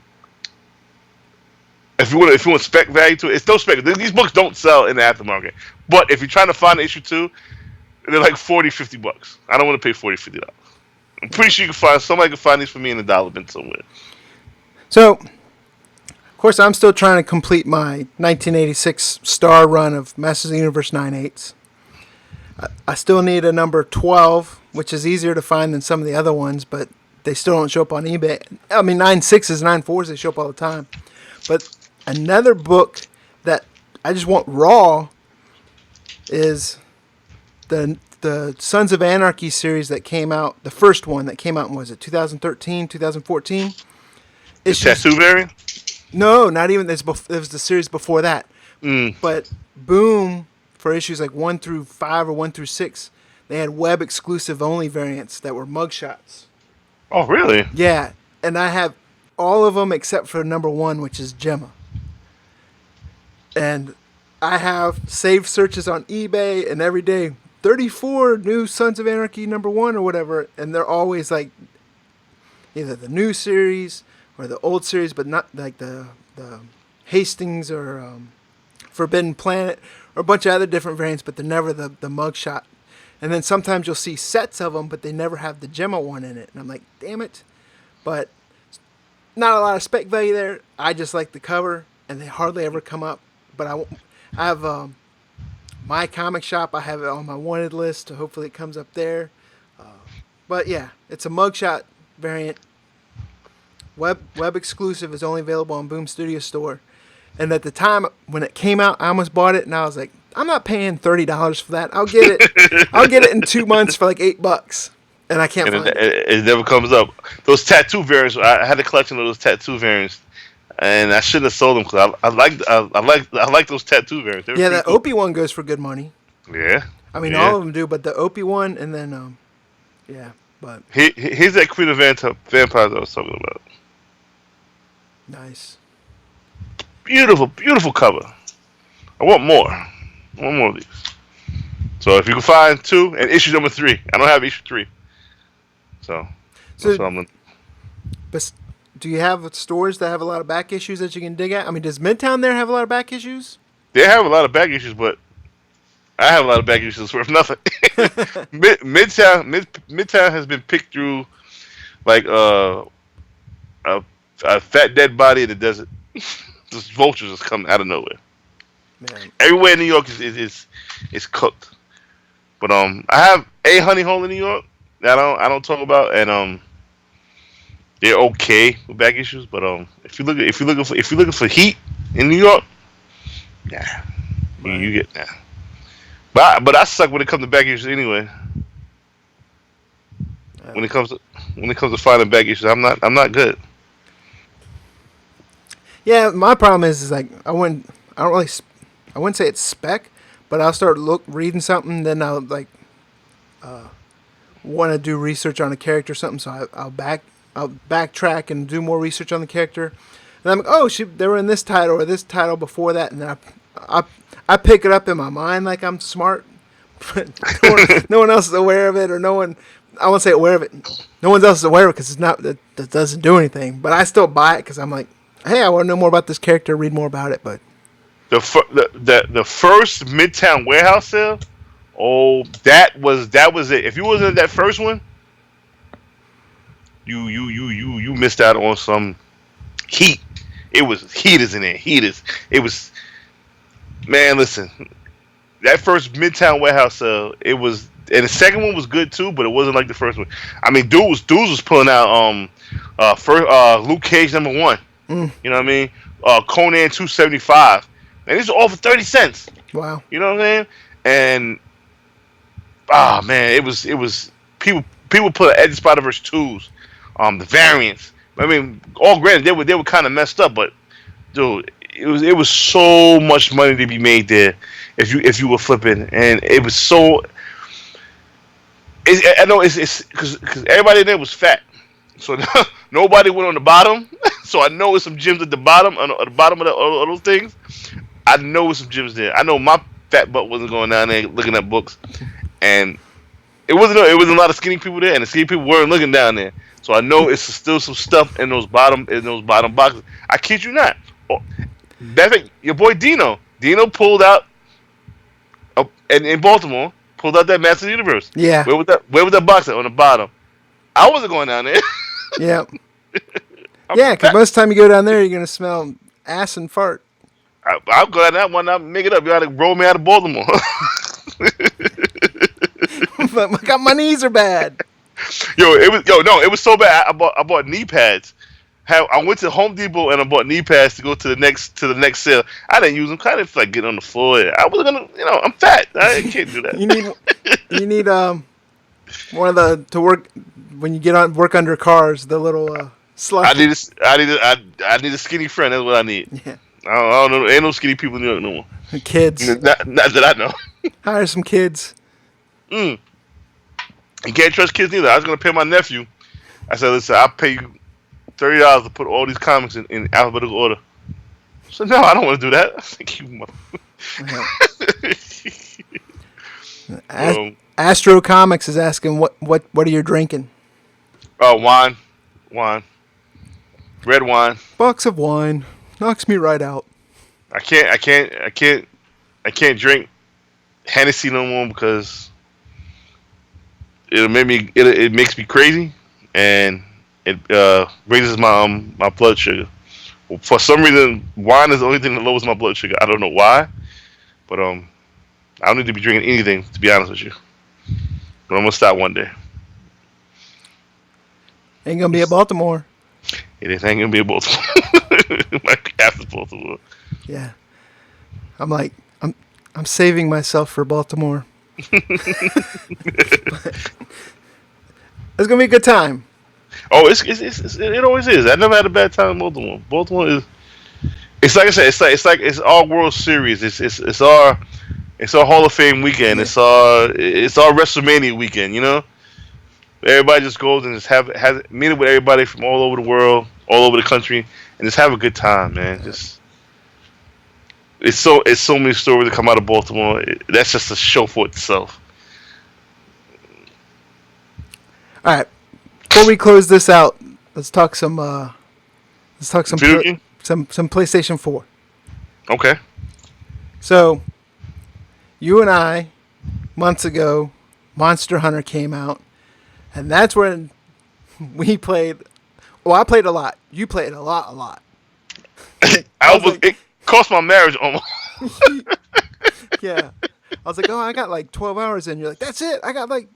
if you want spec value to it, it's no spec. These books don't sell in the aftermarket. But if you're trying to find issue 2, they're like $40-$50. I don't want to pay $40-$50. I'm pretty sure somebody can find these for me in the dollar bin somewhere. So, of course, I'm still trying to complete my 1986 star run of Masters of the Universe 9/8. I still need a number 12, which is easier to find than some of the other ones, but they still don't show up on eBay. I mean, 9.6s, 9.4s, they show up all the time. But another book that I just want raw is the Sons of Anarchy series that came out, the first one that came out, was it 2013, 2014? The tattoo variant? No, not even. It was the series before that. But Boom, for issues like 1 through 5 or 1 through 6, they had web exclusive only variants that were mugshots. Oh, really? Yeah, and I have all of them except for number 1, which is Gemma. And I have saved searches on eBay, and every day 34 new Sons of Anarchy number 1 or whatever, and they're always like either the new series or the old series, but not like the Hastings or Forbidden Planet or a bunch of other different variants, but they're never the mugshot. And then sometimes you'll see sets of them, but they never have the Gemma one in it. And I'm like, damn it. But not a lot of spec value there. I just like the cover, and they hardly ever come up. But I have my comic shop. I have it on my wanted list, so hopefully it comes up there. But yeah, it's a mugshot variant. Web exclusive, is only available on Boom Studio Store. And at the time when it came out, I almost bought it, and I was like, I'm not paying $30 for that. I'll get it. I'll get it in 2 months for like $8, and I can't find it. It never comes up. Those tattoo variants. I had a collection of those tattoo variants, and I shouldn't have sold them because I like those tattoo variants. Yeah, the Opie one goes for good money. Yeah. I mean, all of them do, but the Opie one, and then yeah. But here's that Queen of Vampires I was talking about. Nice. Beautiful, beautiful cover. I want more. Of these. So if you can find 2 and issue number 3, I don't have issue 3. So but do you have stores that have a lot of back issues that you can dig at? I mean, does Midtown there have a lot of back issues? They have a lot of back issues, but I have a lot of back issues worth nothing. Midtown has been picked through like a fat dead body in the desert. Just vultures just come out of nowhere. Man. Everywhere in New York is cooked. But I have a honey hole in New York that I don't talk about, and they're okay with back issues. But if you're looking for heat in New York, yeah, right. you get that. But I suck when it comes to back issues anyway. When it comes to finding back issues, I'm not good. Yeah, my problem is like I wouldn't say it's spec, but I'll start reading something, then I'll like want to do research on a character or something, so I'll backtrack and do more research on the character, and I'm like, oh, they were in this title or this title before that, and then I pick it up in my mind like I'm smart, but no one else is aware of it, or no one. I won't say aware of it. No one else is aware of it because it's not that doesn't do anything, but I still buy it because I'm like, hey, I want to know more about this character, read more about it. But the first Midtown warehouse sale, oh, that was it. If you wasn't at that first one, you missed out on some heat. It was heat is in there. It was. Man, listen, that first Midtown warehouse sale, it was, and the second one was good too, but it wasn't like the first one. I mean, dudes was pulling out Luke Cage #1. You know what I mean? Conan 275. And these are all for 30 cents. Wow. You know what I'm saying? And man, it was people put Edge of Spider-Verse 2s, the variants. I mean, all granted they were kind of messed up, but dude, it was so much money to be made there if you were flipping, and it was so. I know it's because everybody in there was fat, so nobody went on the bottom. So I know it's some gyms at the bottom, at the bottom of those things. I know it's some gyms there. I know my fat butt wasn't going down there looking at books, and it wasn't a lot of skinny people there, and the skinny people weren't looking down there. So I know it's still some stuff in those bottom boxes. I kid you not. That's like your boy Dino. Dino pulled out, in Baltimore, pulled out that Master Universe. Yeah. Where was that box at on the bottom? I wasn't going down there. Yeah. Yeah, because most of the time you go down there, you're going to smell ass and fart. I'll go down that one. I'll make it up. You got to roll me out of Baltimore. My knees are bad. It was so bad. I bought knee pads. I went to Home Depot and I bought knee pads to go to the next sale. I didn't use them. Kind of like getting on the floor. I was gonna, I'm fat. I can't do that. you need one of the to work when you get on work under cars. The little slug. I need a skinny friend. That's what I need. Yeah. I don't know. Ain't no skinny people in New York no more. Kids. Not that I know. Hire some kids. You can't trust kids either. I was gonna pay my nephew. I said, listen, I'll pay you $30 to put all these comics in alphabetical order. So no, I don't want to do that. I think you. Astro Comics is asking what are you drinking? Oh, wine, red wine. Box of wine knocks me right out. I can't drink Hennessy no more because it makes me crazy and it raises my blood sugar. For some reason, wine is the only thing that lowers my blood sugar. I don't know why, but I don't need to be drinking anything, to be honest with you. But I'm gonna stop one day. Ain't gonna be at Baltimore. It ain't gonna be at Baltimore. After Baltimore. Yeah, I'm saving myself for Baltimore. It's gonna be a good time. Oh, it always is. I never had a bad time in Baltimore. Baltimore is. It's like I said. It's our World Series. It's our Hall of Fame weekend. Yeah. It's our WrestleMania weekend. Everybody just goes and just meet up with everybody from all over the world, all over the country, and just have a good time, man. It's so many stories that come out of Baltimore. That's just a show for itself. All right. Before we close this out, let's talk some PlayStation 4. Okay. So, you and I, months ago, Monster Hunter came out, and that's when we played. Well, I played a lot. You played a lot. It cost my marriage almost. Yeah. I was like, I got like 12 hours in. You're like, that's it. I got like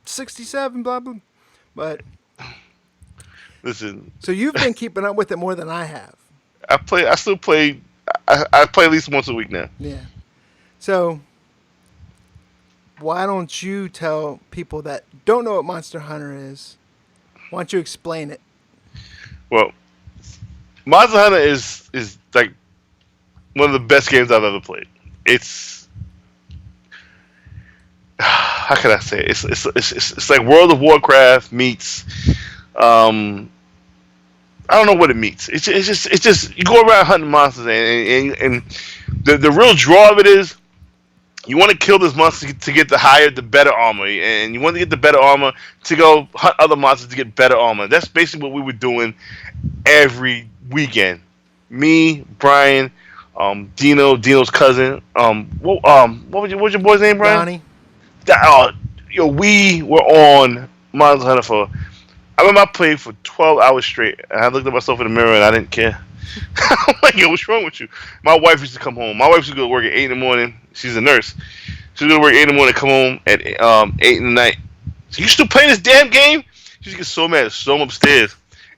67, blah, blah. But listen. So you've been keeping up with it more than I have. I still play. I play at least once a week now. Yeah. So why don't you tell people that don't know what Monster Hunter is? Why don't you explain it? Well, Monster Hunter is like one of the best games I've ever played. It's how can I say it? It's like World of Warcraft meets I don't know what it meets. It's just you go around hunting monsters and the real draw of it is you want to kill this monster to get the better armor, and you want to get the better armor to go hunt other monsters to get better armor. That's basically what we were doing every weekend. Me, Brian, Dino's cousin. What was your boy's name, Brian? Donnie. We were on Monster Hunter for. I remember I played for 12 hours straight, and I looked at myself in the mirror and I didn't care. I'm like, yo, what's wrong with you? My wife used to come home. My wife used to go to work at 8 in the morning. She's a nurse. She would go to work at 8 in the morning, come home at 8 in the night. So you still playing this damn game? She used to get so mad, so I'm upstairs.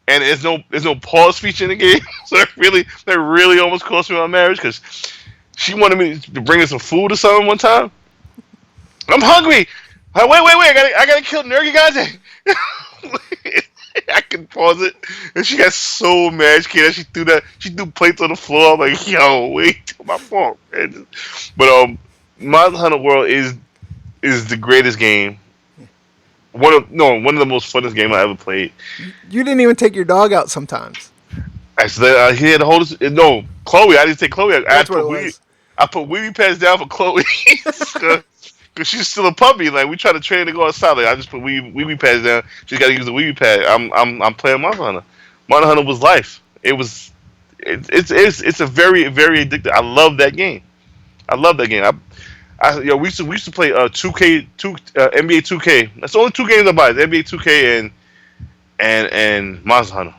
And there's no pause feature in the game. So that really almost cost me my marriage because she wanted me to bring her some food or something one time. I'm hungry. Wait, I gotta kill Nergy guys. I can pause it, and she got so mad. She threw plates on the floor. I'm like, yo, wait, my fault. But Monster Hunter World is the greatest game. One of the most funnest games I ever played. You didn't even take your dog out sometimes. Actually, he had to hold us. No, Chloe. I didn't take Chloe. That's what it was. I put wee pads down for Chloe. Because she's still a puppy. Like, we try to train her to go outside. Like, I just put wee pads down. She's got to use the wee pad. I'm playing Monster Hunter. Monster Hunter was life. It's a very, very addictive. I love that game. We used to play 2K, NBA 2K. That's the only two games I buy. NBA 2K and Monster Hunter.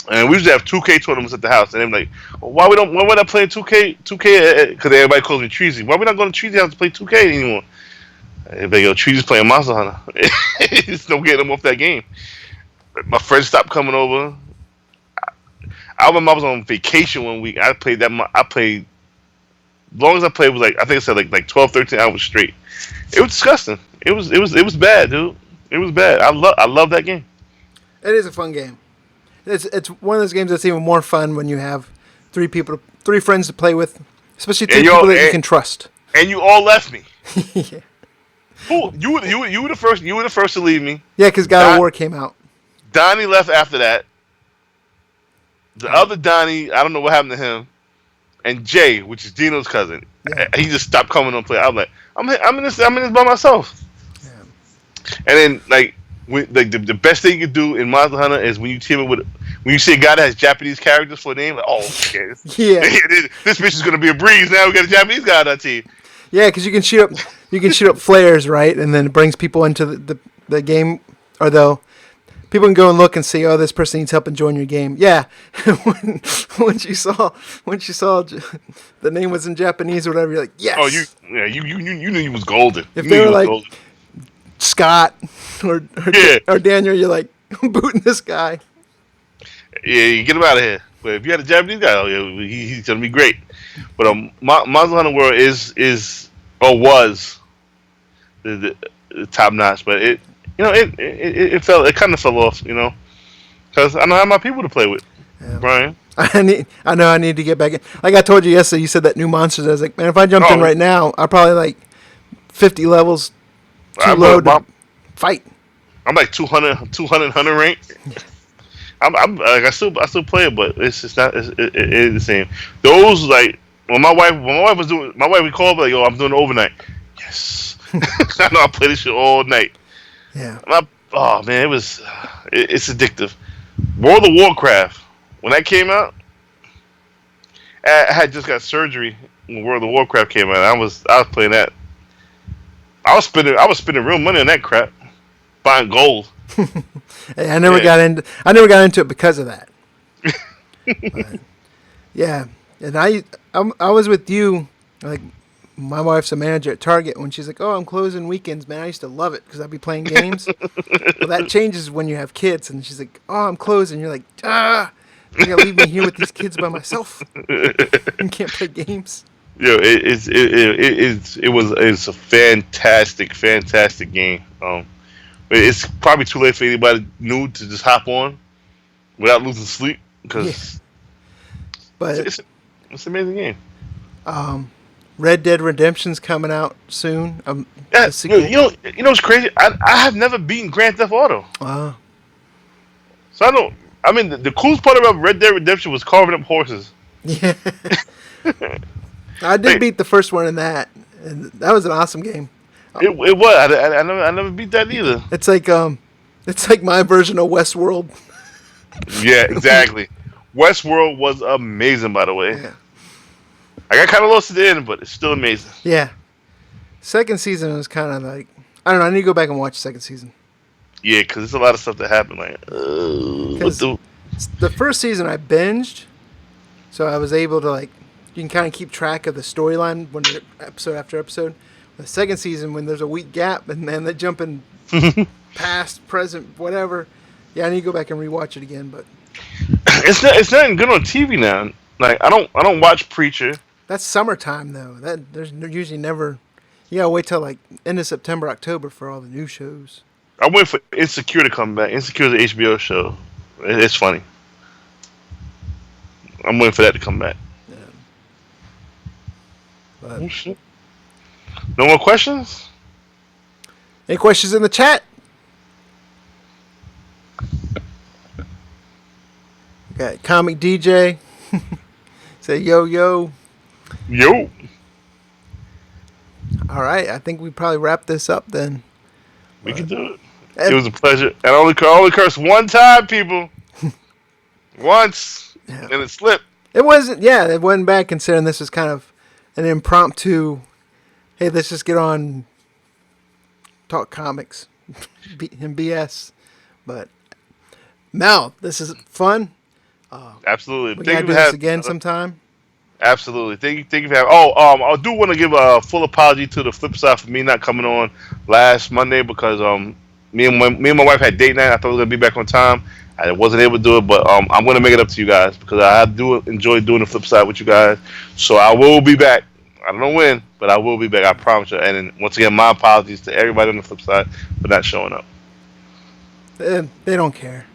And we used to have 2K tournaments at the house, and they're like, "Why we're not playing 2K? Because everybody calls me Treasy. Why we not going to Treasy house to play 2K anymore?" If they go, Tree's playing Monster Hunter. It's no getting them off that game. My friends stopped coming over. I remember I was on vacation one week. I played that. I played. As long as I played was like I think I said like 12, 13 hours straight. It was disgusting. It was bad, dude. It was bad. I love that game. It is a fun game. It's one of those games that's even more fun when you have three friends to play with, especially three people that you can trust. And you all left me. Yeah. Who you were the first. You were the first to leave me. Yeah, because God of War came out. Donnie left after that. The other Donnie, I don't know what happened to him. And Jay, which is Dino's cousin, he just stopped coming on play. I'm like, I'm in this by myself. Yeah. And then like the best thing you can do in Monster Hunter is when you team it with when you see a guy that has Japanese characters for a name, like, oh, okay, yeah, this bitch is gonna be a breeze. Now we got a Japanese guy on our team. Yeah, because you can shoot up flares, right, and then it brings people into the game, or though. People can go and look and see, oh, this person needs help and join your game. Yeah, when she saw the name was in Japanese or whatever, you're like, yes. Oh, you knew he was golden. If they were like golden. Scott or Daniel, you're like, I'm booting this guy. Yeah, you get him out of here. But if you had a Japanese guy, oh yeah, he's gonna be great. But Monster Hunter World was the top notch, but it. You know, it kind of fell off, you know, because I don't have my people to play with, Brian. I know I need to get back in. Like I told you yesterday, you said that new monsters. I was like, man, if I jumped in right now, I'm probably like 50 levels too low to fight. I'm like 200 hunter rank. I'm like I still play it, but it's just not. It is the same. Those like when my wife was doing, my wife would call me like, yo, I'm doing overnight. Yes, I know I play this shit all night. Yeah. Oh man, it's addictive. World of Warcraft, when that came out, I had just got surgery when World of Warcraft came out. I was playing that. I was spending real money on that crap, buying gold. Hey, I never got into it because of that. But, yeah, and I was with you like. My wife's a manager at Target. When she's like, "Oh, I'm closing weekends, man," I used to love it because I'd be playing games. Well, that changes when you have kids, and she's like, "Oh, I'm closing." You're like, "Ah, you gotta leave me here with these kids by myself. You can't play games." Yeah, it's a fantastic game. It's probably too late for anybody new to just hop on without losing sleep because, but it's an amazing game. Red Dead Redemption's coming out soon. Yeah, you know what's crazy? I have never beaten Grand Theft Auto. So I mean, the coolest part about Red Dead Redemption was carving up horses. Yeah. I did beat the first one in that, and that was an awesome game. It was. I never beat that either. It's like my version of Westworld. Yeah, exactly. Westworld was amazing, by the way. Yeah. I got kind of lost at the end, but it's still amazing. Yeah. Second season was kind of like, I don't know, I need to go back and watch the second season. Yeah, because there's a lot of stuff that happened. Like, the first season I binged, so I was able to, like, you can kind of keep track of the storyline when episode after episode. The second season, when there's a week gap, and then they jump in past, present, whatever. Yeah, I need to go back and rewatch it again, but it's not even good on TV now. Like, I don't watch Preacher. That's summertime though. There's usually never. You gotta wait till like end of September, October for all the new shows. I'm waiting for Insecure to come back. Insecure is an HBO show. It's funny. I'm waiting for that to come back. Yeah. But, oh shit. No more questions? Any questions in the chat? Got Comic DJ. Say yo. Yo. All right, I think we probably wrap this up then. We can do it. It was a pleasure. And I only cursed one time, people. Once. Yeah. And it slipped. It wasn't bad considering this was kind of an impromptu, hey, let's just get on, talk comics and BS. But, Mel, this is fun. Absolutely. We got to do this again sometime. Absolutely. Thank you for having. I do want to give a full apology to the flip side for me not coming on last Monday because me and my wife had date night. I thought we were gonna be back on time. I wasn't able to do it, but I'm gonna make it up to you guys because I do enjoy doing the flip side with you guys. So I will be back. I don't know when, but I will be back. I promise you. And then, once again, my apologies to everybody on the flip side for not showing up. They don't care.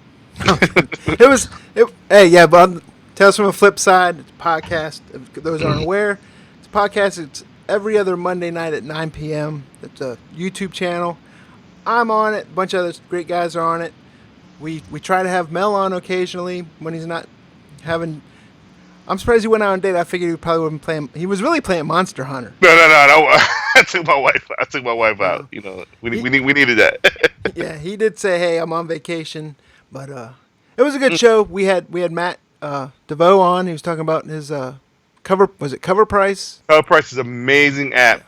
Hey, yeah, but tell us from the flip side. It's a podcast. If those aren't aware, it's a podcast. It's every other Monday night at 9 p.m. It's a YouTube channel. I'm on it. A bunch of other great guys are on it. We try to have Mel on occasionally when he's not having. I'm surprised he went out on a date. I figured he probably wouldn't play. He was really playing Monster Hunter. No. I took my wife out. You know, we needed that. Yeah, he did say, "Hey, I'm on vacation," but it was a good show. We had Matt DeVoe on. He was talking about his cover. Was it Cover Price? Cover Price is an amazing app.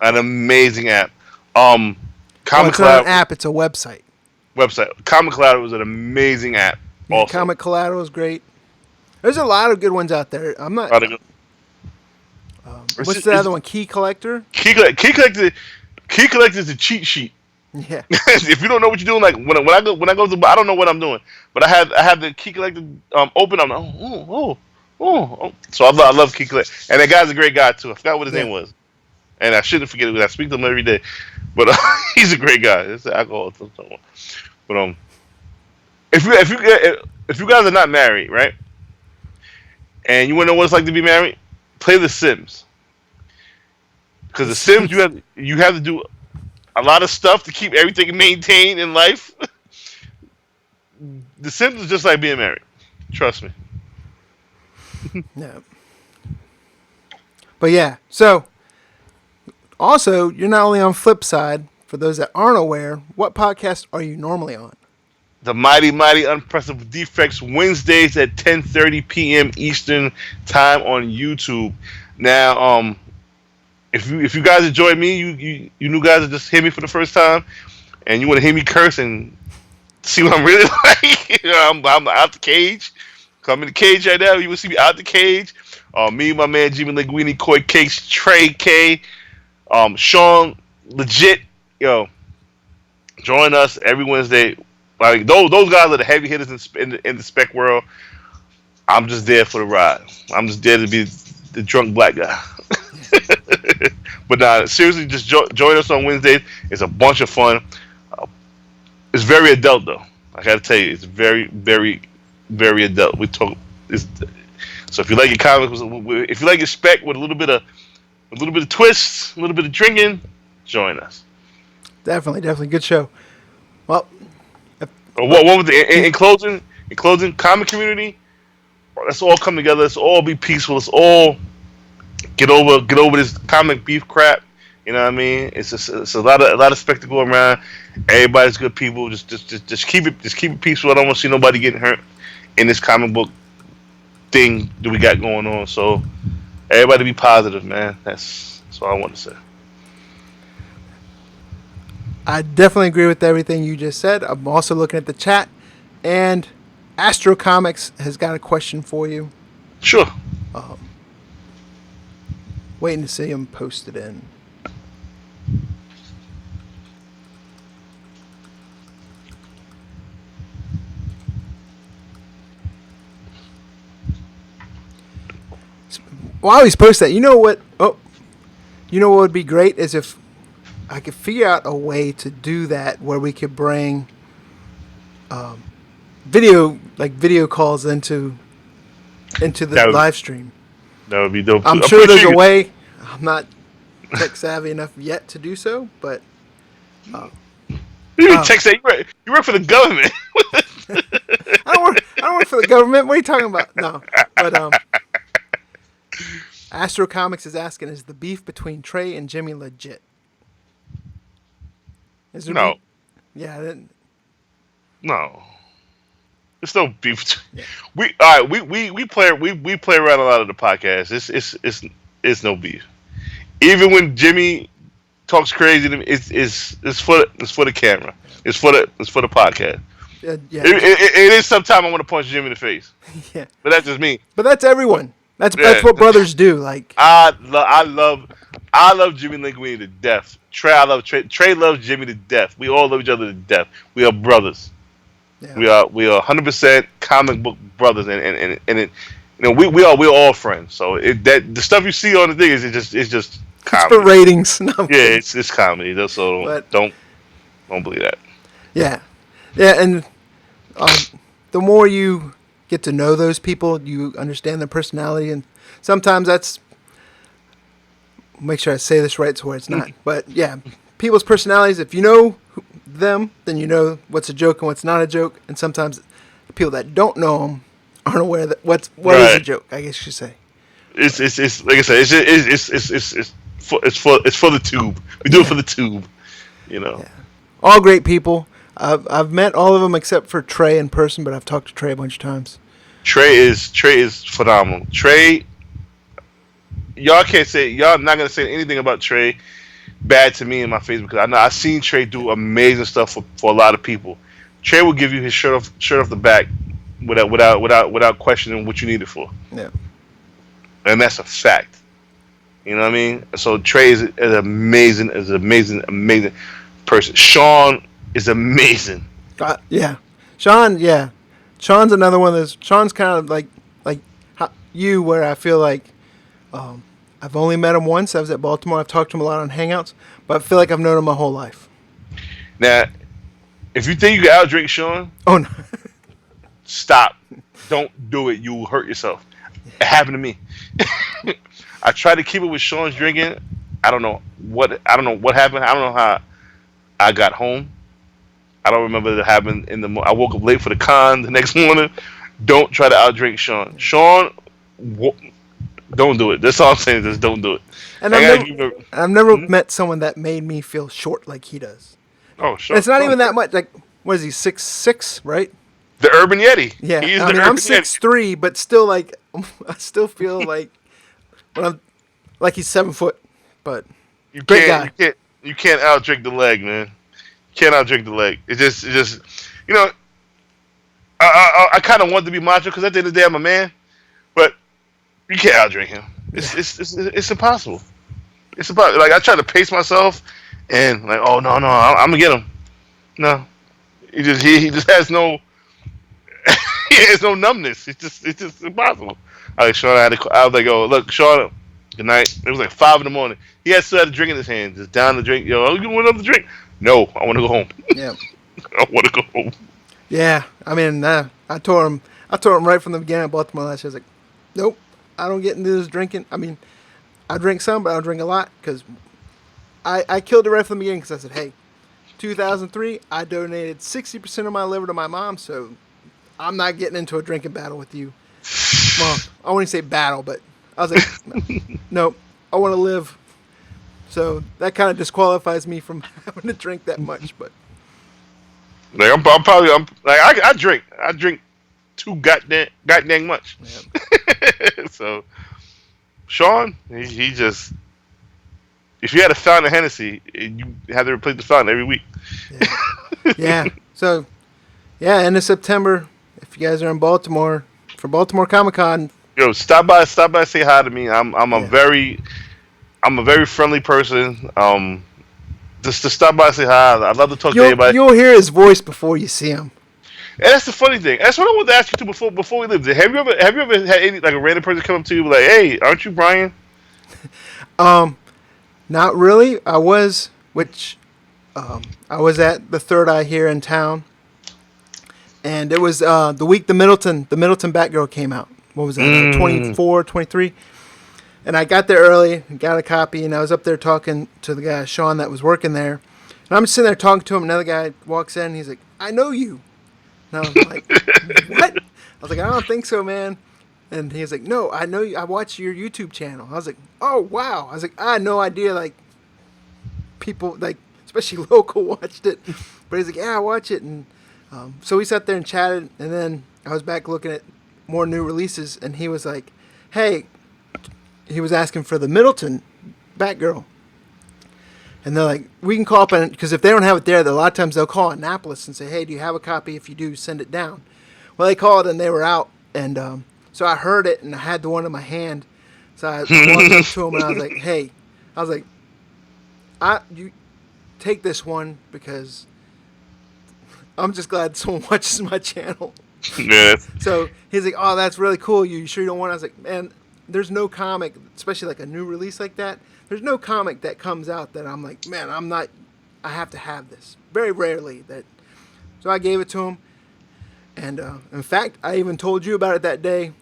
An amazing app. Comic it's not Cloud an app. It's a website. Comic Cloud was an amazing app. Yeah, Also, Comic Collateral is great. There's a lot of good ones out there. I'm not. What's the other one? Key Collector. Key Collector is a cheat sheet. Yeah. If you don't know what you're doing, like when I go to, I don't know what I'm doing, but I have the Key Collector open. I'm like, oh. So I love Key Collector, and that guy's a great guy too. I forgot what his name was, and I shouldn't forget it because I speak to him every day. But he's a great guy. It's an alcohol. But if you guys are not married, right, and you want to know what it's like to be married, play The Sims. Because The Sims, you have to do a lot of stuff to keep everything maintained in life. The Sims is just like being married. Trust me. No. But yeah, so also you're not only on flip side. For those that aren't aware, what podcast are you normally on? The Mighty Unpressable Defects Wednesdays at 10:30 p.m. Eastern time on YouTube. Now, if you guys enjoy me, you new guys that just hear me for the first time, and you want to hear me curse and see what I'm really like. I'm out the cage. I'm in the cage right now. You will see me out the cage. Me, my man Jimmy Linguini, Coy Cakes, Trey K, Sean, legit. Yo, join us every Wednesday. Like those guys are the heavy hitters in the spec world. I'm just there for the ride. I'm just there to be the drunk black guy. But nah, seriously, just join us on Wednesdays. It's a bunch of fun. It's very adult though. I gotta tell you, it's very, very, very adult. So if you like your comics, if you like your spec with a little bit of twists, a little bit of drinking, join us. Definitely good show. Well, what was the in closing, comic community? Let's all come together. Let's all be peaceful. Let's all get over this comic beef crap. You know what I mean? It's a lot of spectacle around. Everybody's good people. Just keep it peaceful. I don't want to see nobody getting hurt in this comic book thing that we got going on. So everybody be positive, man. That's all I want to say. I definitely agree with everything you just said. I'm also looking at the chat, and Astro Comics has got a question for you. Sure. Waiting to see him posted in. While he's posting that, you know what? You know what would be great is if I could figure out a way to do that where we could bring video calls into the live stream. That would be dope. I'm sure there's a way. I'm not tech savvy enough yet to do so, but you tech savvy? You work for the government. I don't work for the government. What are you talking about? No, but Astro Comics is asking: is the beef between Trey and Jimmy legit? Is there no. Yeah. No. There's no beef. Yeah. We play around a lot of the podcasts. It's no beef. Even when Jimmy talks crazy to me, it's for the camera. It's for the podcast. Yeah. It is sometimes I want to punch Jimmy in the face. Yeah. But that's just me. But that's everyone. That's what brothers do. Like, I love Jimmy Linguini to death. Trey, I love Trey. Trey loves Jimmy to death. We all love each other to death. We are brothers. yeah. We are 100% comic book brothers, and it, we're all friends. So the stuff you see on the thing is just comedy. It's for ratings. No, Yeah, it's comedy. So but, don't believe that. Yeah, yeah, and the more you get to know those people, you understand their personality, and sometimes that's, make sure I say this right so it's not, but yeah, people's personalities, if you know them, then you know what's a joke and what's not a joke, and sometimes people that don't know them aren't aware that what is a joke, I guess you should say. It's like I said, it's for the tube. We do it for the tube, Yeah. All great people. I've met all of them except for Trey in person, but I've talked to Trey a bunch of times. Trey is phenomenal. Trey, y'all not gonna say anything about Trey bad to me in my face, because I know I've seen Trey do amazing stuff for a lot of people. Trey will give you his shirt off the back without questioning what you need it for. Yeah. And that's a fact. You know what I mean? So Trey is amazing person. Sean is amazing. Yeah. Sean, yeah. Sean's another one of those. Sean's kind of like you, where I feel like I've only met him once. I was at Baltimore. I've talked to him a lot on Hangouts, but I feel like I've known him my whole life. Now, if you think you can outdrink Sean, oh no, stop. Don't do it. You will hurt yourself. It happened to me. I tried to keep it with Sean's drinking. I don't know what happened. I don't know how I got home. I don't remember it happened I woke up late for the con the next morning. Don't try to outdrink Sean. Sean, don't do it. That's all I'm saying. Just don't do it. And I've never met someone that made me feel short like he does. Oh, sure. It's not even that much. Like, what is he, 6'6", right? The Urban Yeti. Yeah, I'm 6'3", but still, like, I still feel like he's 7 foot. But great guy. You can't outdrink the leg, man. You can't outdrink the leg. It's just, I kind of want to be macho because at the end of the day I'm a man, but you can't outdrink him. It's impossible. It's about, like, I try to pace myself, and like, oh no, I'm gonna get him. No, he just has no. He has no numbness. It's just impossible. Like, Sean, I was like, oh, look, Sean, good night. It was like 5 a.m. He still had a drink in his hand, just down the drink. Yo, you want another drink? No, I want to go home. Yeah. I want to go home. Yeah, I mean, I told him right from the beginning of Baltimore last year. I was like, nope, I don't get into this drinking. I mean, I drink some, but I don't drink a lot, because I killed it right from the beginning, because I said, hey, 2003, I donated 60% of my liver to my mom, so I'm not getting into a drinking battle with you. Well, I wouldn't say battle, but I was like, no, I want to live. So that kind of disqualifies me from having to drink that much. But like, I drink too goddamn much. Yeah. So Sean, he just, if you had a fountain of Hennessy, you had to replace the fountain every week. Yeah. So yeah, end of September, if you guys are in Baltimore for Baltimore Comic-Con, yo, stop by, say hi to me. I'm a very friendly person. Just to stop by, say hi. I'd love to talk to anybody. You'll hear his voice before you see him. And that's the funny thing. That's what I wanted to ask you too before we leave. Have you ever had any, like, a random person come up to you like, hey, aren't you Brian? Not really. I was at the Third Eye here in town, and it was the week the Middleton Batgirl came out. What was that? 24, 23. And I got there early, got a copy, and I was up there talking to the guy, Sean, that was working there. And I'm sitting there talking to him. Another guy walks in, and he's like, I know you. And I was like, what? I was like, I don't think so, man. And he was like, no, I know you. I watch your YouTube channel. I was like, oh, wow. I was like, I had no idea, like, people, like, especially local, watched it. But he's like, yeah, I watch it. And so we sat there and chatted, and then I was back looking at more new releases, and he was like, hey, he was asking for the Middleton Batgirl. And they're like, we can call up, because if they don't have it there, a lot of times they'll call Annapolis and say, hey, do you have a copy? If you do, send it down. Well, they called, and they were out, and so So I heard it, and I had the one in my hand. So I walked up to him, and I was like, "Hey," I was like, "You take this one because I'm just glad someone watches my channel." Yeah. So he's like, "Oh, that's really cool. You sure you don't want it?" I was like, "Man, there's no comic, especially like a new release like that. There's no comic that comes out that I'm like, man, I have to have this. Very rarely that." So I gave it to him, and in fact, I even told you about it that day,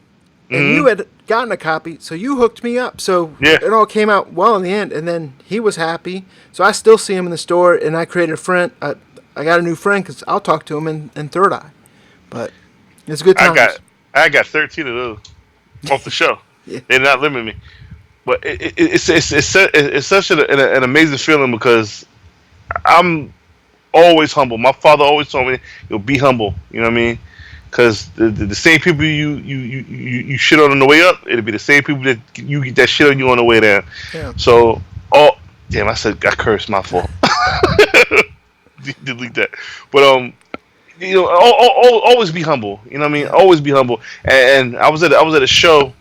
and you had gotten a copy, so you hooked me up. So Yeah. it all came out well in the end, and then he was happy. So I still see him in the store, and I created a friend. I got a new friend because I'll talk to him in Third Eye, but it's good times. I got 13 of those off the show. Yeah. They're not limiting me, but it's such an amazing feeling because I'm always humble. My father always told me, "You'll be humble." You know what I mean? Because the same people you shit on the way up, it'll be the same people that you get that shit on you on the way down. Yeah. So, damn, I cursed. My fault. Delete that. But always be humble. You know what I mean? Always be humble. And I was at a show.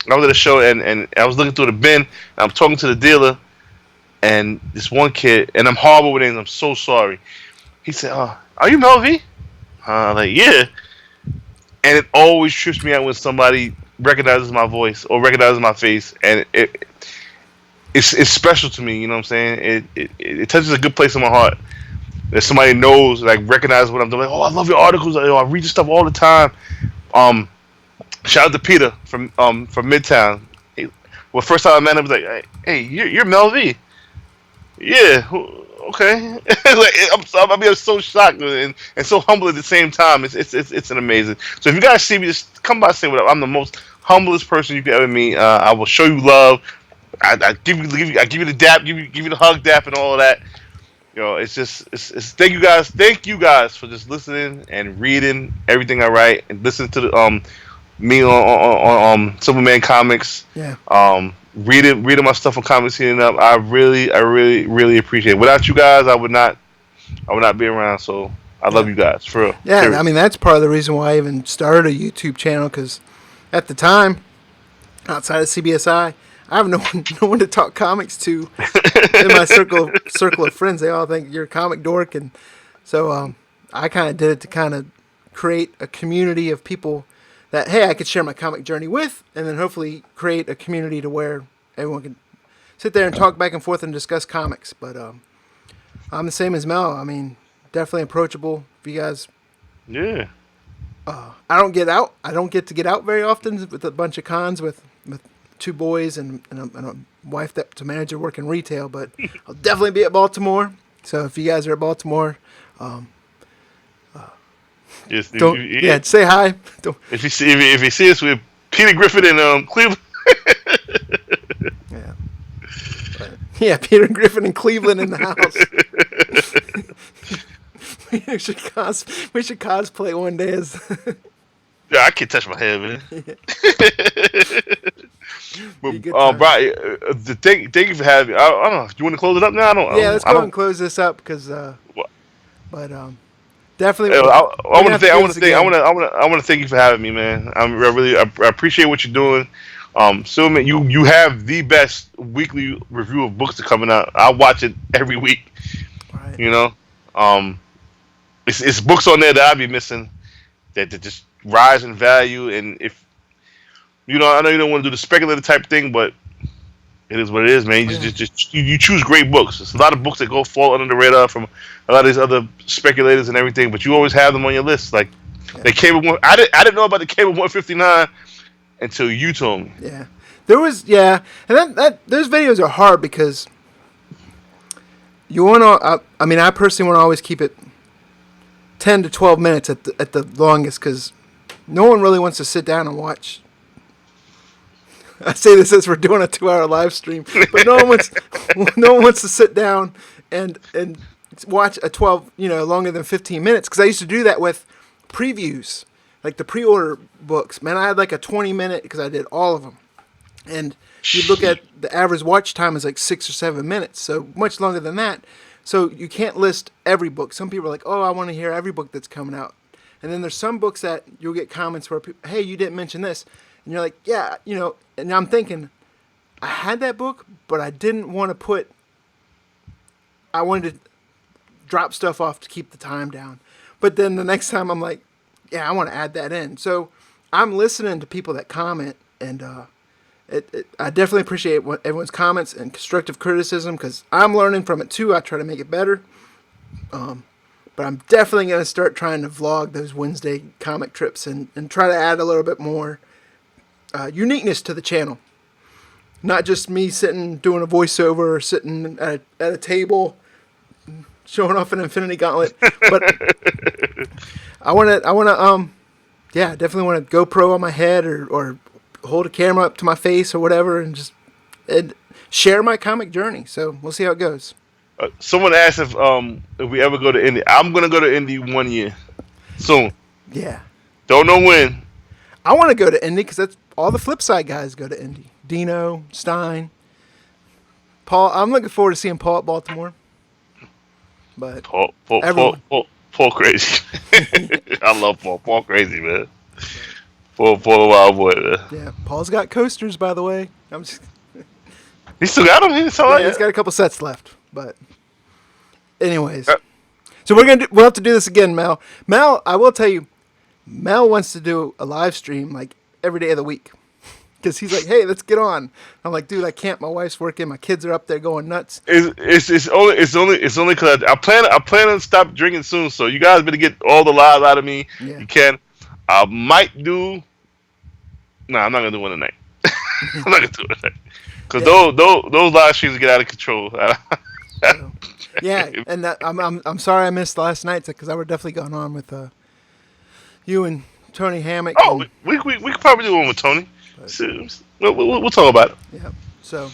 And I was looking through the bin. And I'm talking to the dealer, and this one kid, and I'm horrible with names. I'm so sorry. He said, "Are you Mel V?" Like, yeah. And it always trips me out when somebody recognizes my voice or recognizes my face, and it's special to me. You know what I'm saying? It touches a good place in my heart. That somebody knows, like, recognizes what I'm doing. Like, "Oh, I love your articles. I read your stuff all the time." Shout out to Peter from Midtown. First time I met him, I was like, "Hey, you're Mel V." Yeah, okay. Like, I'm so shocked and so humble at the same time. It's an amazing. So if you guys see me, just come by and say what up. I'm the most humblest person you could ever meet. I will show you love. I give you the dap, give you the hug, dap, and all of that. You know, it's thank you guys for just listening and reading everything I write and listening to the me on Simpleman Comics. Yeah. Reading my stuff on Comics Heating Up. I really appreciate it. Without you guys, I would not be around. So I love you guys for real. Yeah, Seriously. I mean that's part of the reason why I even started a YouTube channel, because at the time, outside of CBSI, I have no one to talk comics to in my circle of friends. They all think you're a comic dork, and so I kind of did it to kind of create a community of people that, hey, I could share my comic journey with, and then hopefully create a community to where everyone can sit there and talk back and forth and discuss comics. But I'm the same as Mel. I mean, definitely approachable. If you guys, Yeah. I don't get to get out very often with a bunch of cons with two boys and a wife that's a manager working retail. But I'll definitely be at Baltimore. So if you guys are at Baltimore, Just say hi. If you see us with Peter Griffin in Cleveland. Yeah. But, yeah, Peter Griffin in Cleveland in the house. we should cosplay one day as. Yeah, I can't touch my head, man. But, Brian, thank you for having me. I don't know. Do you want to close it up now? Let's go and close this up because. Definitely. I want to thank you for having me, man. I appreciate what you're doing. Simpleman, you have the best weekly review of books that are coming out. I watch it every week. Right. You know, it's books on there that I'd be missing that just rise in value. And if I know you don't want to do the speculative type thing, but it is what it is, man. You choose great books. There's a lot of books that fall under the radar from a lot of these other speculators and everything, but you always have them on your list. Like the Cable One, I didn't know about the Cable 159 until you told me. Yeah, there was and that those videos are hard because you want to. I mean, I personally want to always keep it 10 to 12 minutes at the longest because no one really wants to sit down and watch. I say this as we're doing a 2-hour live stream, but no one wants to sit down and watch a 12, longer than 15 minutes. Because I used to do that with previews, like the pre-order books. Man, I had like a 20-minute because I did all of them, and you look at the average watch time is like 6 or 7 minutes, so much longer than that. So you can't list every book. Some people are like, "Oh, I want to hear every book that's coming out," and then there's some books that you'll get comments where, "Hey, you didn't mention this." And you're like, yeah, and I'm thinking, I had that book, but I didn't want to I wanted to drop stuff off to keep the time down. But then the next time I'm like, yeah, I want to add that in. So I'm listening to people that comment, and I definitely appreciate everyone's comments and constructive criticism because I'm learning from it too. I try to make it better. But I'm definitely going to start trying to vlog those Wednesday comic trips and try to add a little bit more uniqueness to the channel. Not just me sitting doing a voiceover or sitting at a table showing off an Infinity Gauntlet, but I want to, definitely want to GoPro on my head or hold a camera up to my face or whatever and just share my comic journey. So we'll see how it goes. Someone asked if we ever go to Indy. I'm gonna go to Indy 1 year soon. Yeah. Don't know when. I want to go to Indy because that's all the Flipside guys go to Indy. Dino, Stein, Paul. I'm looking forward to seeing Paul at Baltimore. But Paul crazy. I love Paul. Paul crazy, man. Paul the wild boy, man. Yeah, Paul's got coasters, by the way. He still got them. He's got a couple sets left. But anyways, so we'll have to do this again, Mel. Mel, I will tell you, Mel wants to do a live stream like every day of the week. Because he's like, hey, let's get on. I'm like, dude, I can't. My wife's working. My kids are up there going nuts. It's only because I plan on stop drinking soon. So you guys better get all the lives out of me. Yeah. You can. I might do. No, I'm not gonna do one tonight. I'm not gonna do it tonight because those live streams get out of control. So, yeah, and I'm sorry I missed last night because I would definitely gone on with you and Tony Hammock. Oh, we could probably do one with Tony. We'll talk about it. Yeah. So,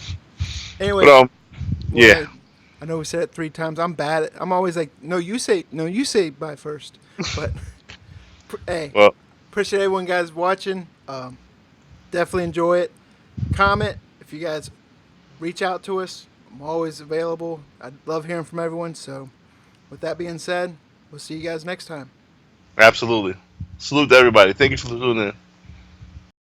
anyway. But, yeah. I know we said it 3 times. I'm bad at. I'm always like, no, you say bye first. But hey, appreciate everyone guys watching. Definitely enjoy it. Comment if you guys reach out to us. I'm always available. I love hearing from everyone. So, with that being said, we'll see you guys next time. Absolutely. Salute to everybody. Thank you for tuning in.